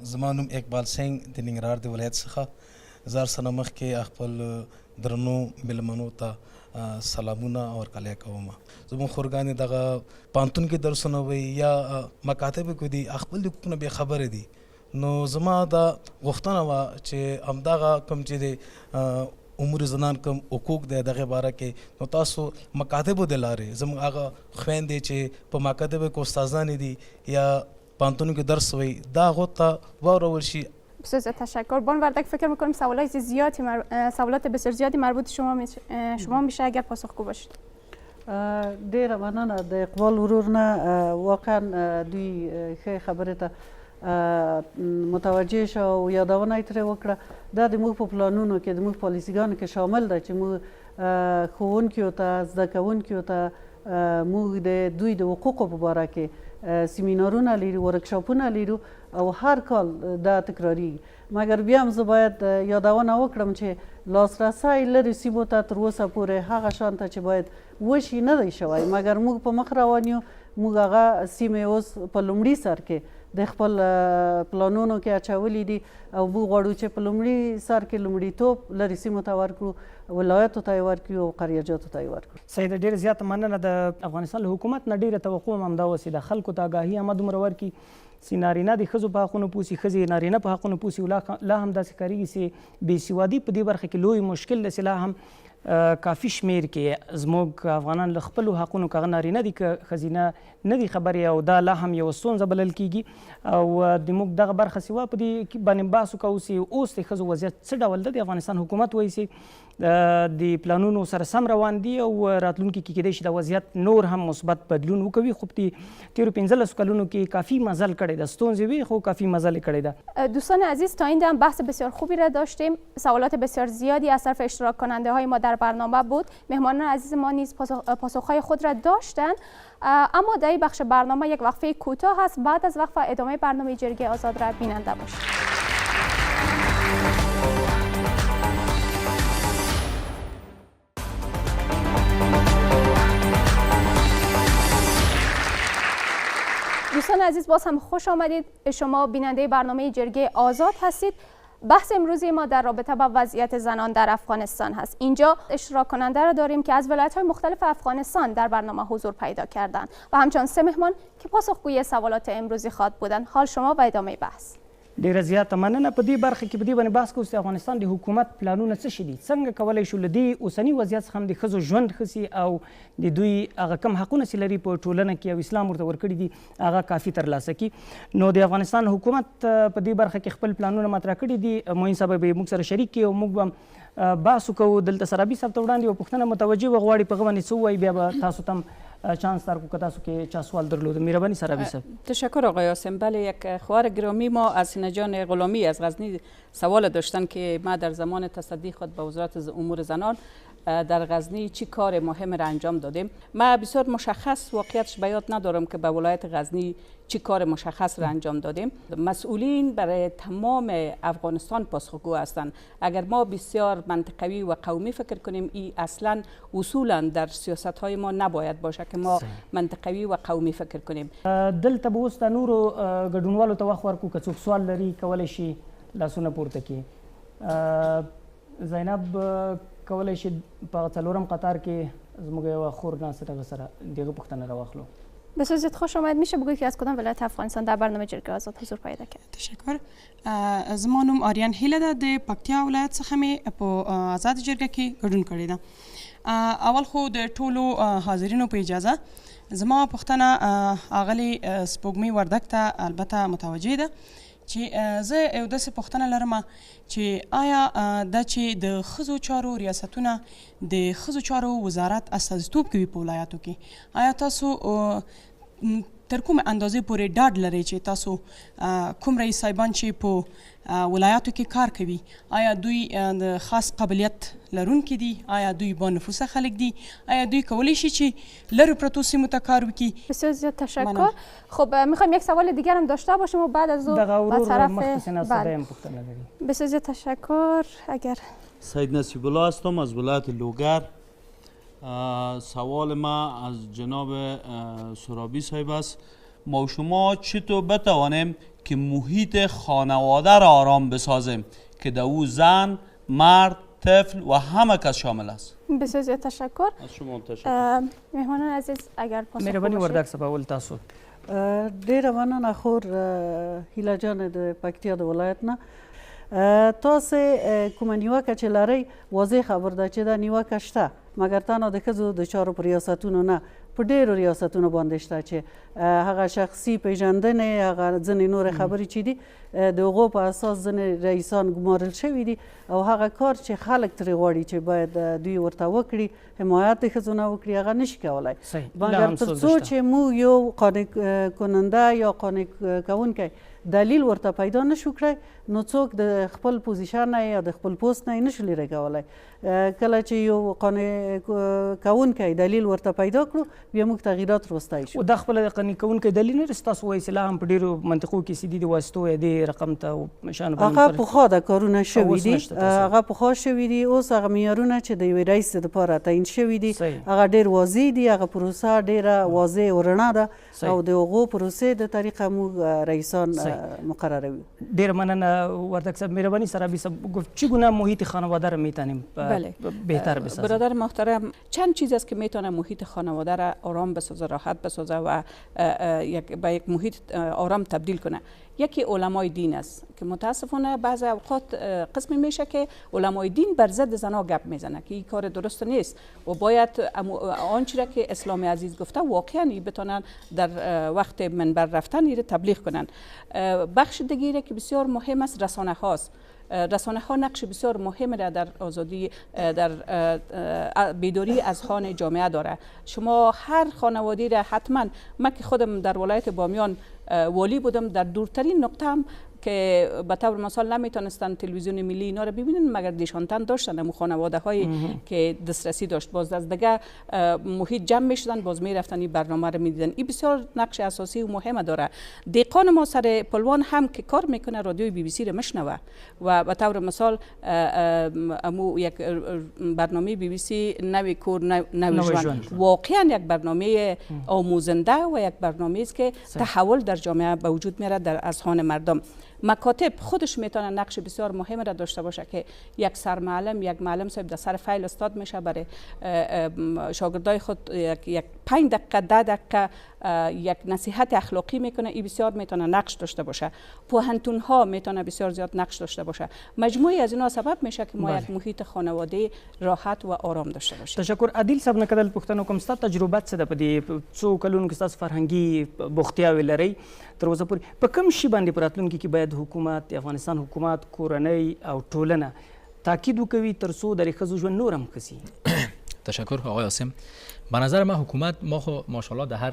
زما نوم اقبال سنگ د ننګرهار د ولایت څخه زار سنه مخکې خپل درنو مېلمنو ته سلامونه او ورکړی کوم. زموږ خورګانې دغه پانتون کې درسونه وایي یا مکاتبو کې دي، خپل د حقوقو نه بې خبره دي. نو زما دا غوښتنه وه چې همدغه کوم چې د امور زنان کوم حقوق دی دغه باره کې نو تاسو مکاتبو د لارې زموږ هغه خویندې چې په مکاتبو کې استادانې دي یا پانتونو کې درس وایي دا هغو ته واورول شي. بسیار زیاد تشکر. بان وردک فکر میکنم سوالات بسیار زیادی مربوط شما میشه اگر پاسخگو باشید. ډیره مننه د اقبال ورور نه. واقعا دوی ښه خبرې ته متوجه شو او یادونه یې ترې وکړه. دا د موږ په پلانونو کې د موږ پالیسیګانو کې شامل ده چې موږ ښوونکیو ته، زده کوونکیو ته موږ د دوی د حقوقو په باره کې سیمینارونه لري، ورکشاپونه لرو او هر کال دا تکراریږي. مګر بیا هم زه باید یادونه وکړم چې لاسرسی لرې سیمو ته تر اوسه پورې هغه شان ته چې باید وشي نه دی شوی، مګر موږ په مخ روان یو. موږ هغه سیمې اوس په لومړي سر کې د خپل پلانونو کې اچولي دي او موږ غواړو چې په لومړي سر کې لومړیتوب لرې سیمو ته ورکړو، ولایتو ته یې ورکړو او قریجاتو ته یې ورکړو. سید ډېر زیاته مننه. د افغانستان له حکومت نه ډېره توقع هم همدا اوس د خلکو ته آګاهي هم دومره ورکړي چې نارینه د ښځو په حقونو پوسي، ښځې نارینه په حقونو پوسي. لا هم داسې کارېږي چې بېسوادي په دې برخه کې لوی مشکل دی چې لا هم کافي شمیر کې زموږ افغانان له خپلو حقونو که هغه نارینه دي که ښځینه نه دي خبرې، او دا لا هم یوه ستونزه بلل کېږي. او د موږ دغه برخه سوا په دې باندې بحث وکړو چې اوس د ښځو وضعیت څه ډول ده. د افغانستان حکومت وایي چې د پلانونو سره سم روان دي او راتلونکي کې کېدای شي دا وضعیت نور هم مثبت بدلون وکوي. خو په تیرو 15 کلونو کې کافی مزل کړی ده، ستونزې وي خو کافی مزل کړی ده. دوستان عزیز، تا این دم بحث بسیار خوبی را داشتیم. سوالات بسیار زیادی از طرف اشتراک کننده های ما در برنامه بود. مهمانان عزیز ما نیز پاسخهای خود را داشتند. اما در این بخش برنامه یک وقفه کوتاه است. بعد از وقفه ادامه برنامه جرگه آزاد را بیننده باشید. دوستان عزیز، باز هم خوش آمدید. شما بیننده برنامه جرگه آزاد هستید. بحث امروزی ما در رابطه با وضعیت زنان در افغانستان هست. اینجا اشتراک کننده را داریم که از ولایت‌های مختلف افغانستان در برنامه حضور پیدا کردند و همچنان 3 مهمان که پاسخگوی سوالات امروزی خواد بودند. حال شما و ادامه بحث. ډیره زیاته مننه. په دې برخه کې په دې باندې بحث کوو چې افغانستان د حکومت پلانونه څه شي دي، څنګه کولی شو له دې اوسني وضعیت څخه هم د ښځو ژوند ښه سي او د دوی هغه کم حقونه چې لري په ټولنه کې او اسلام ورته ورکړي دي هغه کافي ترلاسه کړي. نو د افغانستان حکومت په دې برخه کې خپل پلانونه مطرح کړي دي. معین صاحب به موږ سره شریک کړي او موږ به بحث وکړو. دلته سرابي صاحب ته وړاندې یوه پوښتنه متوجه وغواړي په هغه باندې څه ووایي، بیا به تاسو ته هم چانس درکو که تاسو که چه سوال درلود. مهربانی سرابی صاحب. تشکر آقای آسم. بله، یک خواهر گرامی ما از سینه جان غلامی از غزنی سوال داشتن که ما در زمان تصدی خود به وزارت امور زنان در غزنی چی کار مهم را انجام دادیم. ما بسیار مشخص واقعیتش به یاد ندارم که به ولایت غزنی چی کار مشخص را انجام دادیم. مسئولین برای تمام افغانستان پاسخگو هستند. اگر ما بسیار منطقوی و قومی فکر کنیم، این اصلا اصولا در سیاست های ما نباید باشه که ما منطقوی و قومی فکر کنیم. دلته به اوس د نورو ګډونوالو ته وخت ورکړو که څوک سوال لري کولی شي لاسونه پورته کړي. زینب کولی شي په څلورم قطار کې زموږ یوه خور ناصر هغه سره دغه پوښتنه راواخلو. بسیار زیاد خوش آمد. میشه بگویید که از کدام ولایت افغانستان در برنامه جرگه آزاد حضور پیدا کرد؟ تشکر. زما نوم آریان هیله ده. د پکتیا ولایت څخه مې په آزاد جرګه کې ګډون کړی ده. اول خو د ټولو حاضرینو په اجازه زما پوښتنه اغلې سپوږمۍ وردګ ته البته متوجه ده چې زه یو داسې پوښتنه لرم چې آیا دا چې د ښځو چارو ریاستونه د ښځو چارو وزارت استازیتوب کوي په ولایاتو کې، آیا تاسو تر کومه اندازې پورې ډاډ لرئ چې تاسو کوم رئیس صاحبان چې په ولایاتو کې کار کوي آیا دوی د خاص قابلیت لرونکي دي، آیا دوی با نفوذه خلک دي، آیا دوی کولی شي چې لرو پرتو سیمو ته کار وکړي؟ بسیار زیاد تشکر. خب میخوایم یک سوال دیگر هم داشته باشیم و بعد از اون با طرف بسیار زیاد تشکر. اگر سید نصیب الله هستم از ولایت لوگر. سوال ما از جناب سرابی صاحب است. ما و شما چطور بتوانیم که محیط خانواده را آرام بسازیم که در او زن، مرد، طفل و همه کس شامل است؟ بسیار زیاد تشکر. از شما تشکر. مهمانان عزیز اگر پاسخ مهربانی وردګ صاحب اول تاسو. ډیره مننه خور هیله جان د پکتیا د ولایت نه. تاسو کومه نیوکه چې لرئ واضح خبر ده چې دا نیوکه شته، مګر تنها د ښځو د چارو په ریاستونو نه، په ډېرو ریاستونو باندې شته چې هغه شخصي پیژندنې، هغه ځینې نورې خبرې چې دي د هغو په اساس ځینې رئیسان ګمارل شوي دي او هغه کار چې خلک ترې غواړي چې باید دوی ورته وکړي، حمایت د ښځو نه وکړي، هغه نشي کولی. مګر تر څو چې موږ یو قانع کننده یا قانع کوونکی دلیل ورته پیدا نشو کړی نو څوک د خپل پوزیشن یا د خپل پوست نه نشي لرې کولی. کله چې یو قانع کوونکی دلیل ورته پیدا کړو بیا موږ تغییرات راوستی شو. دا خپله د قانع کوونکی دلیل نه دی ستاسو وایي چې لا هم په ډېرو منطقو کې چې دي د واسطو یا دې رقم ته شانو هغه پخوا دا کارونه شوي دي، هغه پخوا شوي دي. اوس هغه معیارونه چې د یوې رئیس دپاره تعیین شوي دي هغه ډېر واضح دي، هغه پروسه ډېره واضح او رڼا ده او د هغو پروسې د طریقه موږ رئیسان مقرروی. ډېره مننه وردک صاحب. مهربانی سرابی صاحب گفت چگونه محیط خانواده را میتونیم بهتر بسازیم؟ برادر محترم، چند چیز است که میتونه محیط خانواده را آرام بسازه، راحت بسازه و به یک محیط آرام تبدیل کنه. یکی علمای دین است که متاسفانه بعض اوقات قسمی میشه که علمای دین بر ضد زنا گپ میزنه که این کار درست نیست و باید آنچه را که اسلام عزیز گفته واقعا بتونن در وقت منبر رفتن این تبلیغ کنن. بخش دیگه که بسیار مهم است رسانه هاست. رسانه ها نقش بسیار مهم را در آزادی در بیداری اذهان جامعه داره. شما هر خانوادی را حتما، من که خودم در ولایت بامیان والی بودم، در دورترین نقطه هم که به طور مثال نمیتونستن تلویزیون ملی اینا رو ببینن مگر دیشانتن داشتن، امو خانواده هایی که دسترسی داشت باز از دیگه محیط جمع میشدن باز میرفتن این برنامه رو میدیدن. این بسیار نقش اساسی و مهم داره. دیقان ما سر پلوان هم که کار میکنه رادیوی بی بی سی رو مشنوه و به طور مثال امو یک برنامه بی بی سی نوی کور نوی جوان واقعا یک برنامه آموزنده و یک برنامه است که تحول در جامعه به وجود میاره در اذهان مردم. مکاتب خودش میتونه نقش بسیار مهم را داشته باشه که یک سرمعلم، یک معلم صاحب در سر فایل استاد میشه برای شاگردای خود یک 5 دقیقه 10 دقیقه یک نصیحت اخلاقی میکنه. این بسیار میتونه نقش داشته باشه. پوهنتون ها میتونه بسیار زیاد نقش داشته باشه. مجموعی از اینا سبب میشه که ما یک محیط خانواده راحت و آرام داشته باشیم. تشکر. عادل صاحب نه کدل پښتنو کوم ست تجربه څه د پدې څو کلونو کې تاسو فرهنګي بوختیاوي لري تر اوسه پورې په کوم شي باندې پراتلونکي کې باید حکومت افغانستان حکومت کورنۍ او ټولنه تاکید وکوي تر څو د ښځو ژوند نور هم ښه شي؟ تشکر آقای عاصم. به نظر من حکومت ما خو ماشاءالله در هر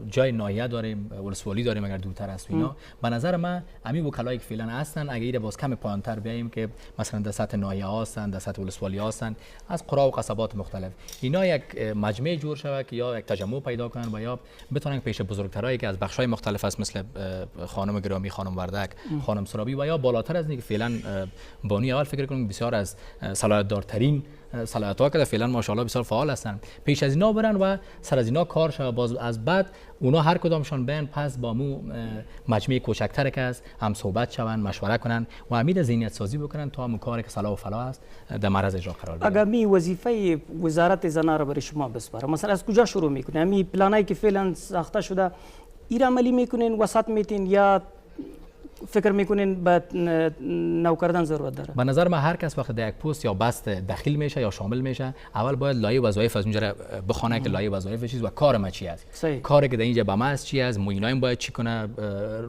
جای ناحیه داریم، ولسوالی داریم اگر دورتر است اینا. به نظر من همین وکلایی که فعلا هستن اگه ایره باز کم پایین‌تر بیایم که مثلا در سطح ناحیه هستن، در سطح ولسوالی هستن، از قرا و قصبات مختلف اینا یک مجمع جور شود که یا یک تجمع پیدا کنن و یا بتونن پیش بزرگترایی که از بخش‌های مختلف است مثل خانم گرامی، خانم وردک، خانم سرابی و یا بالاتر از اینکه فعلا بانی اول فکر کنم بسیار از صلاحیت دارترین صلاحیت‌ها که فعلا ماشاءالله بسیار فعال هستن پیش از اینا برن و سر از اینا کار شود. باز از بعد اونا هر کدامشان بین پس با مو مجموعه کوچکتر که است هم صحبت شون، مشوره کنن و امید ذهنیت سازی بکنن تا هم کاری که صلاح و فلاح است در معرض اجرا قرار بگیره. اگر می وظیفه وزارت زنان را برای شما بسپاره مثلا از کجا شروع میکنه؟ می پلانایی که فعلا ساخته شده این عملی میکنین، وسط میتین یا فکر میکنین به نو کردن ضرورت داره؟ به نظر من هر کس وقت در یک پست یا بست داخل میشه یا شامل میشه اول باید لایه وظایف از اونجا بخونه که لایه وظایف چیز و کار ما چی است. کاری که در اینجا به ما است چی است، معینایم باید چی کنه،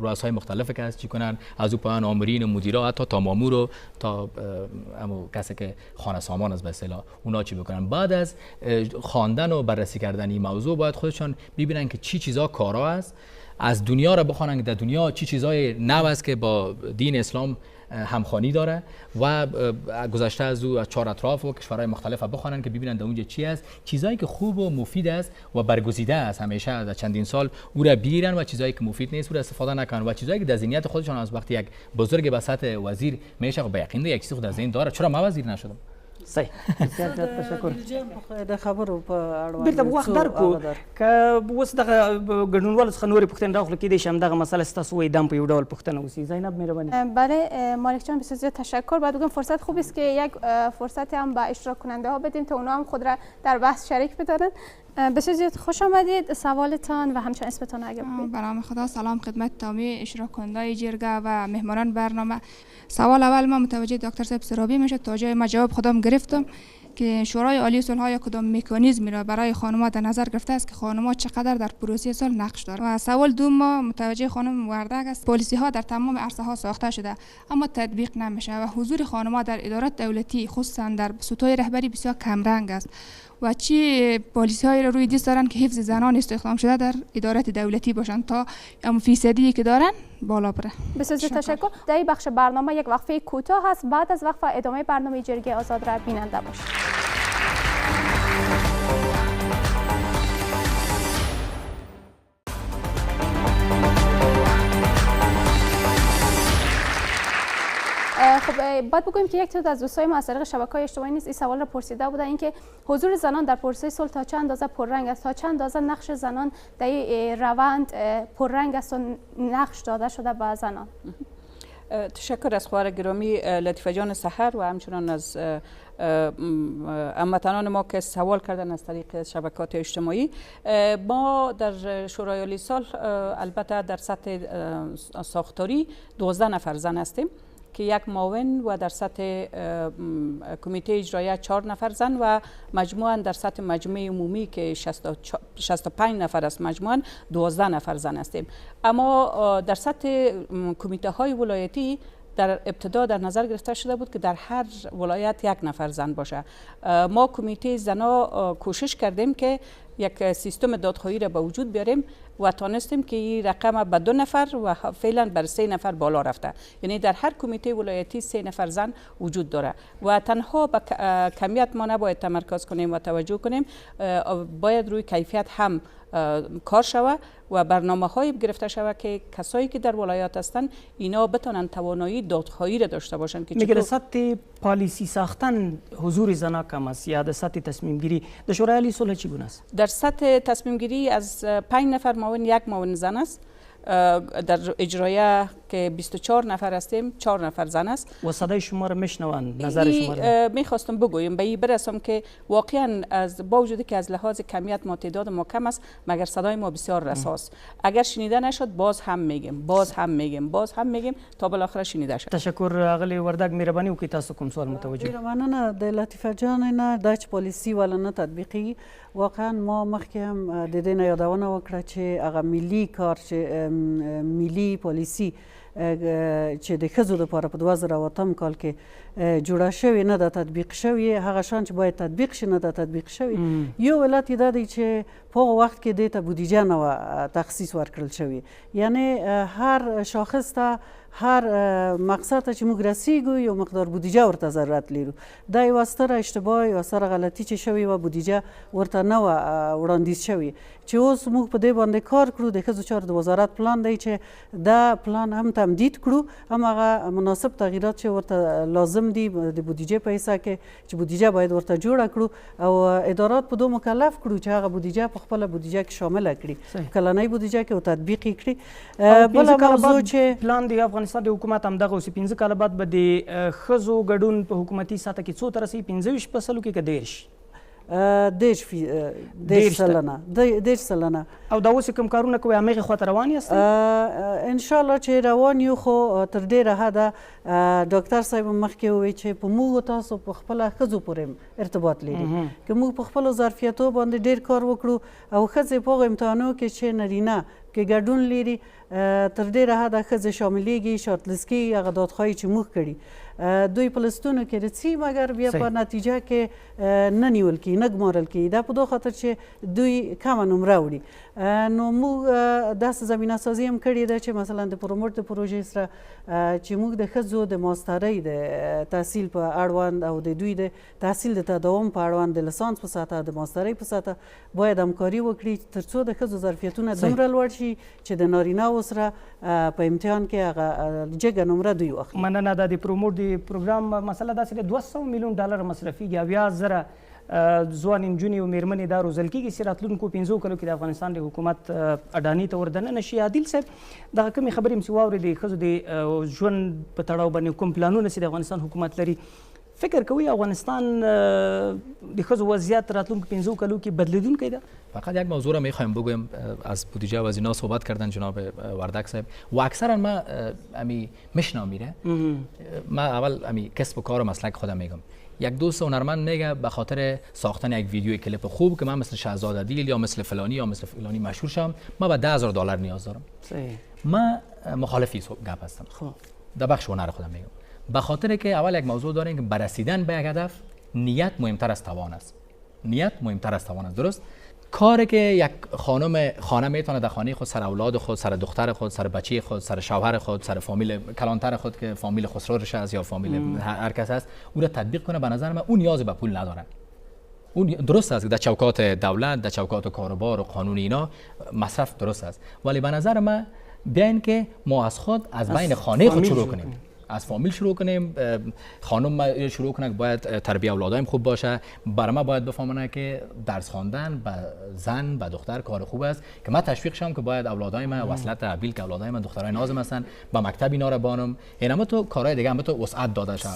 رؤسای مختلف که است چی کنن، از او پایان آمرین و مدیرا حتی تا مامور و تا همو کسی که خانه سامان است به اصطلاح اونا چی بکنن. بعد از خواندن و بررسی کردن این موضوع باید خودشان ببینن که چی چیزا کارا است، از دنیا را بخوانن که در دنیا چی چیزای نو است که با دین اسلام همخوانی داره و گذشته از او از 4 اطراف و کشورهای مختلف بخوانن که ببینن در اونجا چی است، چیزایی که خوب و مفید است و برگزیده است همیشه در چندین سال او را بگیرن و چیزایی که مفید نیست او را استفاده نکنن و چیزایی که در ذهنیت خودشان از وقتی یک بزرگ به سطح وزیر میشه به یقین یک چیزی خود در ذهن داره چرا ما وزیر نشدم. صحیح. بسیار زیاد تشکر. د خبرو په اړه بیرته وخت درکو که اوس دغه ګډونوالو څخه نورې پوښتنې راخلو کیدای شي همدغه مسله ستاسو وایي دم په یو ډول پوښتنه وسي. زینب مهرباني. برای مالک جان بسیار زیاد تشکر. بعد بگم فرصت خوب است که یک فرصت هم به اشتراک کننده ها بدیم تا اونا هم خود را در بحث شریک بدارن. بسیار زیاد خوش آمدید. سوالتان و همچنین اسمتان اگه بگید. به نام خدا سلام خدمت تمامی اشتراک کننده جرگه و مهمانان برنامه. سوال اول ما متوجه دکتر صاحب سرابی میشه تا جای ما جواب خودم گرفتم که شورای عالی صلح ها کدام مکانیزمی را برای خانم‌ها در نظر گرفته است که خانم‌ها چقدر در پروسه صلح نقش دارند. و سوال دوم ما متوجه خانم وردک است. پالیسی ها در تمام عرصه ها ساخته شده اما تطبیق نمیشه و حضور خانم‌ها در ادارات دولتی خصوصا در سطوح رهبری بسیار کم رنگ است و چی پالیسی هایی را روی دست دارن که حفظ زنان استخدام شده در ادارات دولتی باشن تا هم فیصدی که دارن بالا بره. بسیار تشکر. در این بخش برنامه یک وقفه کوتاه هست، بعد از وقفه ادامه برنامه جرگه آزاد را بیننده باشید. خب باید بگوییم که یک تعداد از دوستای ما از طریق شبکه‌های اجتماعی نیز این سوال را پرسیده بودند، اینکه حضور زنان در پروسه صلح تا چند اندازه پررنگ است، تا چند اندازه نقش زنان در این روند پررنگ است و نقش داده شده به زنان. تشکر از خواهر گرامی لطیفه جان سحر و همچنان از هموطنان ما که سوال کردن از طریق شبکات اجتماعی. ما در شورای عالی صلح البته در سطح ساختاری 12 نفر زن هستیم که یک معاون و در سطح کمیته اجرایی 4 نفر زن و مجموعاً در سطح مجمع عمومی که 65 نفر است مجموعاً 12 نفر زن هستیم. اما در سطح کمیته های ولایتی در ابتدا در نظر گرفته شده بود که در هر ولایت 1 نفر زن باشه. ما کمیته زنا کوشش کردیم که یک سیستم دادخواهی را به وجود بیاریم و تانستیم که این رقم به 2 نفر و فعلا بر 3 نفر بالا رفته. یعنی در هر کمیته ولایتی 3 نفر زن وجود داره و تنها به کمیت ما نباید تمرکز کنیم و توجه کنیم، باید روی کیفیت هم کار شود و برنامه های گرفته شود که کسایی که در ولایات هستند اینا بتونن توانایی دادخواهی را داشته باشند. که میگه در سطح پالیسی ساختن حضور زنان کم است یا در سطح تصمیم گیری در شورای عالی صلح چگونه است؟ در سطح تصمیم گیری از 5 نفر معاون 1 معاون زن است. در اجرایه که 24 نفر هستیم 4 نفر زن است. و صدای شما را میشنوند، نظر شما را میخواستم بگویم به این برسم که واقعا از با وجودی که از لحاظ کمیت ما تعداد ما کم است مگر صدای ما بسیار رساس. اگر شنیده نشد باز هم میگیم تا بالاخره شنیده شد. تشکر اغلی وردک مهربانی وکړئ تاسو کوم سوال متوجه. مننه د لطیفه جان نه د پالیسی ولا نه تطبیقي. واقعا ما مخکې هم د دې نه یادونه وکړه چې هغه ملي کار چې ملي پالیسی چې د ښځو دپاره په 2008 کال کې جوړه شوې نه ده تطبیق شوې، هغه شان چې باید تطبیق شي نه ده تطبیق شوې. یو علت یې دا دی چې په هغه وخت کې دې ته بودیجه نه وه تخصیص ورکړل شوې، یعنی هر شاخص ته هر مقصد ته چې موږ رسیږو یو مقدار بودیجه ورته ضرورت لرو. دا یوه ستره اشتباه یوه ستره غلطي چې شوې وه، بودیجه ورته نه وه وړاندیز شوې چې اوس موږ په دې باندې کار کړو. د ښځو چارو د وزارت پلان دی چې دا پلان هم تمدید کړو، هم هغه مناسب تغییرات چې ورته لازم دي د بودیجې په حصه کې چې بودیجه باید ورته جوړه کړو او ادارات په دو مکلف کړو چې هغه بودیجه په خپله بودیجه کې شامله کړي، کلنۍ بودیجه کې تطبیق یې کړي. بله موضوع چې پلان دی افغانستان د حکومت همدغه اوسي 15 کاله بعد به د ښځو ګډون په حکومتي سطح کې څو ته رسوي؟ 25% کې که 10 دېرش سلنه. او دا اوس کوم کارونه کوي همغې خواته روان یاست؟ انشاءالله چې روان یو، خو تر ډېره حده ډاکټر صاحب مخکې وویل چې په موږ تاسو په خپله ښځو پورې ارتباط لري که موږ په خپلو ظرفیتو باندې ډېر کار وکړو او ښځې په هغو امتحانو کې چې نرینه کې ګډون لري تر ډېره حده ښځې شاملېږي، شارټلیست کېږي، هغه دادخواهي چې موږ کړي دوی په لستونو کې رسي مګر بیا په نتیجه کې نه نیول کېږي، نه ګمارل کېږي. دا په دغه خاطر چې دوی کمه نمره وړي. نو موږ داسې زمینه سازي هم کړې ده چې مثلا د پروموټ د پروژې سره چې موږ د ښځو د ماسترۍ د تحصیل په اړوند او د دوی د تحصیل د تداوم په اړوند د لسانس په سطحه د ماسترۍ په سطحه باید همکاري وکړي تر څو د ښځو ظرفیتونه دومره لوړ شي چې د نارینه‌و سره په امتحان کې هغه جګه نمره دوی واخلي. مننه. دا د پروموټ د پروګرام مسله داسې ده 200 میلیون ډالر مصرفیږي، 70,000 ځوان نجونې او مېرمنې دا روزل کېږي چې راتلونکو 15 کلو کې د افغانستان د حکومت اډانې ته ور نشي. عادل صاحب دغه کومې خبرې هم چې واورېدې ښځو د ژوند په تړاو باندې کوم پلانونه چې د افغانستان حکومت لري، فکر کوي افغانستان د ښځو وضعیت راتلونکو 15 کلو کې بدلیدونکی ده؟ فقط یک موضوع را میخوایم بگویم. از بودجه و از اینا صحبت کردن جناب وردک صاحب و اکثرا ما امی میشنام میره. ما اول امی کسب و کار و مسلک خودم میگم. یک دوست هنرمند میگه به خاطر ساختن یک ویدیو کلیپ خوب که من مثل شهزاد عدیل یا مثل فلانی یا مثل فلانی مشهور شم، ما به $10,000 نیاز دارم. ما مخالفی گپ هستم. در بخش هنر خودم میگم. به خاطر که اول یک موضوع داریم که برسیدن به یک هدف نیت مهمتر از توان است. نیت مهمتر از توان است. درست کاری که یک خانه میتونه در خانه خود سر اولاد خود، سر دختر خود، سر بچه خود، سر شوهر خود، سر فامیل کلانتر خود که فامیل خسروش است یا فامیل هر کس است، او را تطبیق کنه، به نظر من اون نیاز به پول نداره. اون درست است در چوکات دولت، در چوکات کاروبار و قانون اینا مصرف درست است، ولی به نظر من بیاین که ما از خود از بین خانه خود شروع کنیم، از فامیل شروع کنیم. خانم شروع کنه که باید تربیت اولادایم خوب باشه، برای ما باید بفهمونه که درس خواندن به زن به دختر کار خوب است، که من تشویق شم که باید اولادایم وصلت ابیل که اولادایم دخترای نازم هستن به مکتب اینا رو بانم، اینم تو کارهای دیگه هم تو وسعت داده شه.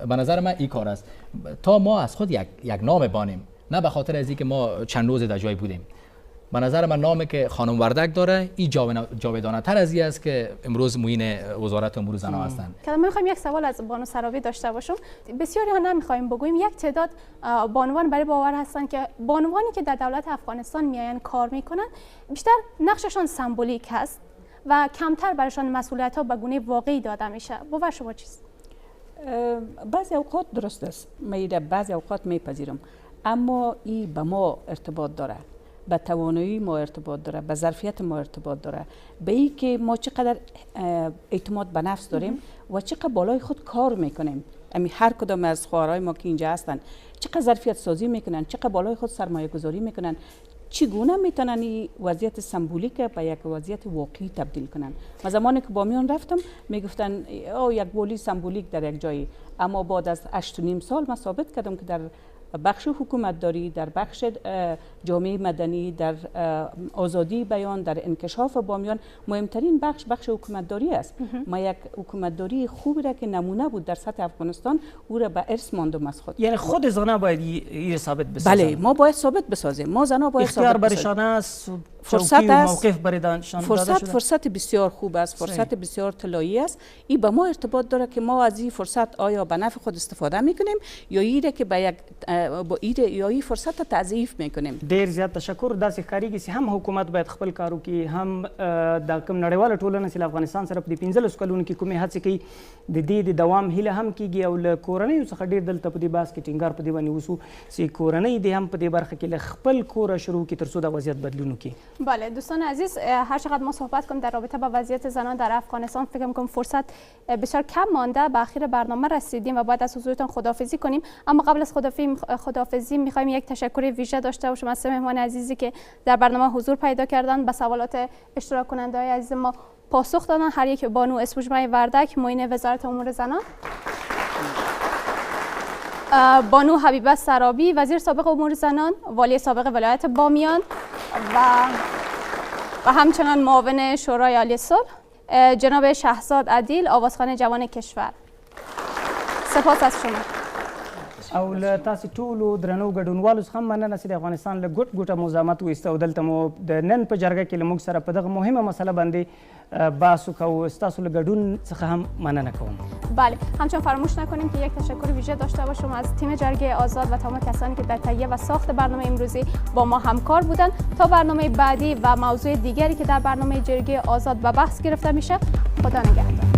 به نظر من این کار است تا ما از خود یک نام بانیم، نه به خاطر از اینکه ما چند روز در جای بودیم. به نظر من نامی که خانم وردک داره این جاودانه تر از این است که امروز معین وزارت امور زنان هستند. که ما می‌خوایم یک سوال از بانو سرابی داشته باشم. بسیاری ها نمی‌خوایم بگوییم یک تعداد بانوان برای باور هستند که بانوانی که در دولت افغانستان میآیند کار میکنن بیشتر نقششان سمبولیک هست و کمتر برایشان مسئولیت‌ها به گونه واقعی داده میشه. باور شما چیست؟ بعضی اوقات درست است، من بعضی اوقات میپذیرم، اما این به ما ارتباط داره، به توانایی ما ارتباط داره، به ظرفیت ما ارتباط داره، به این که ما چقدر اعتماد به نفس داریم و چقدر بالای خود کار میکنیم. امی هر کدام از خواهرای ما که اینجا هستن چقدر ظرفیت سازی میکنن، چقدر بالای خود سرمایه گذاری میکنن، چگونه میتونن این وضعیت سمبولیک به یک وضعیت واقعی تبدیل کنن. من زمانی که بامیان رفتم میگفتن او یک بولی سمبولیک در یک جایی، اما بعد از 8.5 سال من ثابت کردم که در بخش حکومت داری، در بخش جامعه مدنی، در آزادی بیان، در انکشاف بامیان مهمترین بخش حکومت داری است. ما یک حکومت داری خوبی را که نمونه بود در سطح افغانستان او را به ارث ماندم از خود. یعنی خود زنان باید این ثابت بسازن. بله ما باید ثابت بسازیم، ما زنان باید ثابت بسازیم. اختیار برشان است، فرصت است، موقف بریدانشان داده شده. فرصت بسیار خوب است، فرصت بسیار طلایی است. این به ما ارتباط داره که ما از این فرصت آیا به نفع خود استفاده میکنیم یا این که به یک یا این فرصت تضعیف میکنیم. ډیر زیات تشکر. داسې ښکارېږي چې هم حکومت باید خپل کار وکړي، هم د کوم نړیواله ټولنه چې له افغانستان سره په دې 15 کلونو کې کومې هڅې کوي د دې د دوام هیله هم کیږي، او له کورنیو څخه ډیر دلته په دې بحث کې ټینګار په دې باندې وسو چې کورنۍ دې هم په دې برخه کې له خپل کوره شروع کړي تر څو د وضعیت بدلون وکړي. بله دوستان عزیز، هر چقدر ما صحبت کنیم در رابطه با وضعیت زنان در افغانستان فکر می‌کنم فرصت بسیار کم مانده. به اخیر برنامه رسیدیم و باید از حضورتان خداحافظی کنیم، اما قبل از خداحافظی می‌خوایم یک تشکر ویژه داشته باشم از سه مهمان عزیزی که در برنامه حضور پیدا کردن، به سوالات اشتراک کننده‌های عزیز ما پاسخ دادن. هر یک بانو اسپوژمای وردک معین وزارت امور زنان، بانو حبیبه سرابی وزیر سابق امور زنان، والی سابق ولایت بامیان و همچنان معاون شورای عالی صلح، جناب شهزاد عدیل آوازخوان جوان کشور. سپاس از شما. او له تاسې ټولو درنو ګډونوالو څخه مننه چې د افغانستان له ګوټ ګوټه مو زحمت وایسته او دلته مو د نن په جرګه کې له موږ سره په دغه مهمه مسله باندې بحث وکړو. ستاسو له ګډون څخه هم مننه کوم. بله، همچنان فراموش نکنیم که یک تشکر ویژه داشته باشم از تیم جرگه آزاد و تمام کسانی که در تهیه و ساخت برنامه امروزی با ما همکار بودند. تا برنامه بعدی و موضوع دیگری که در برنامه جرگه آزاد به بحث گرفته میشه، خدا نگهدار.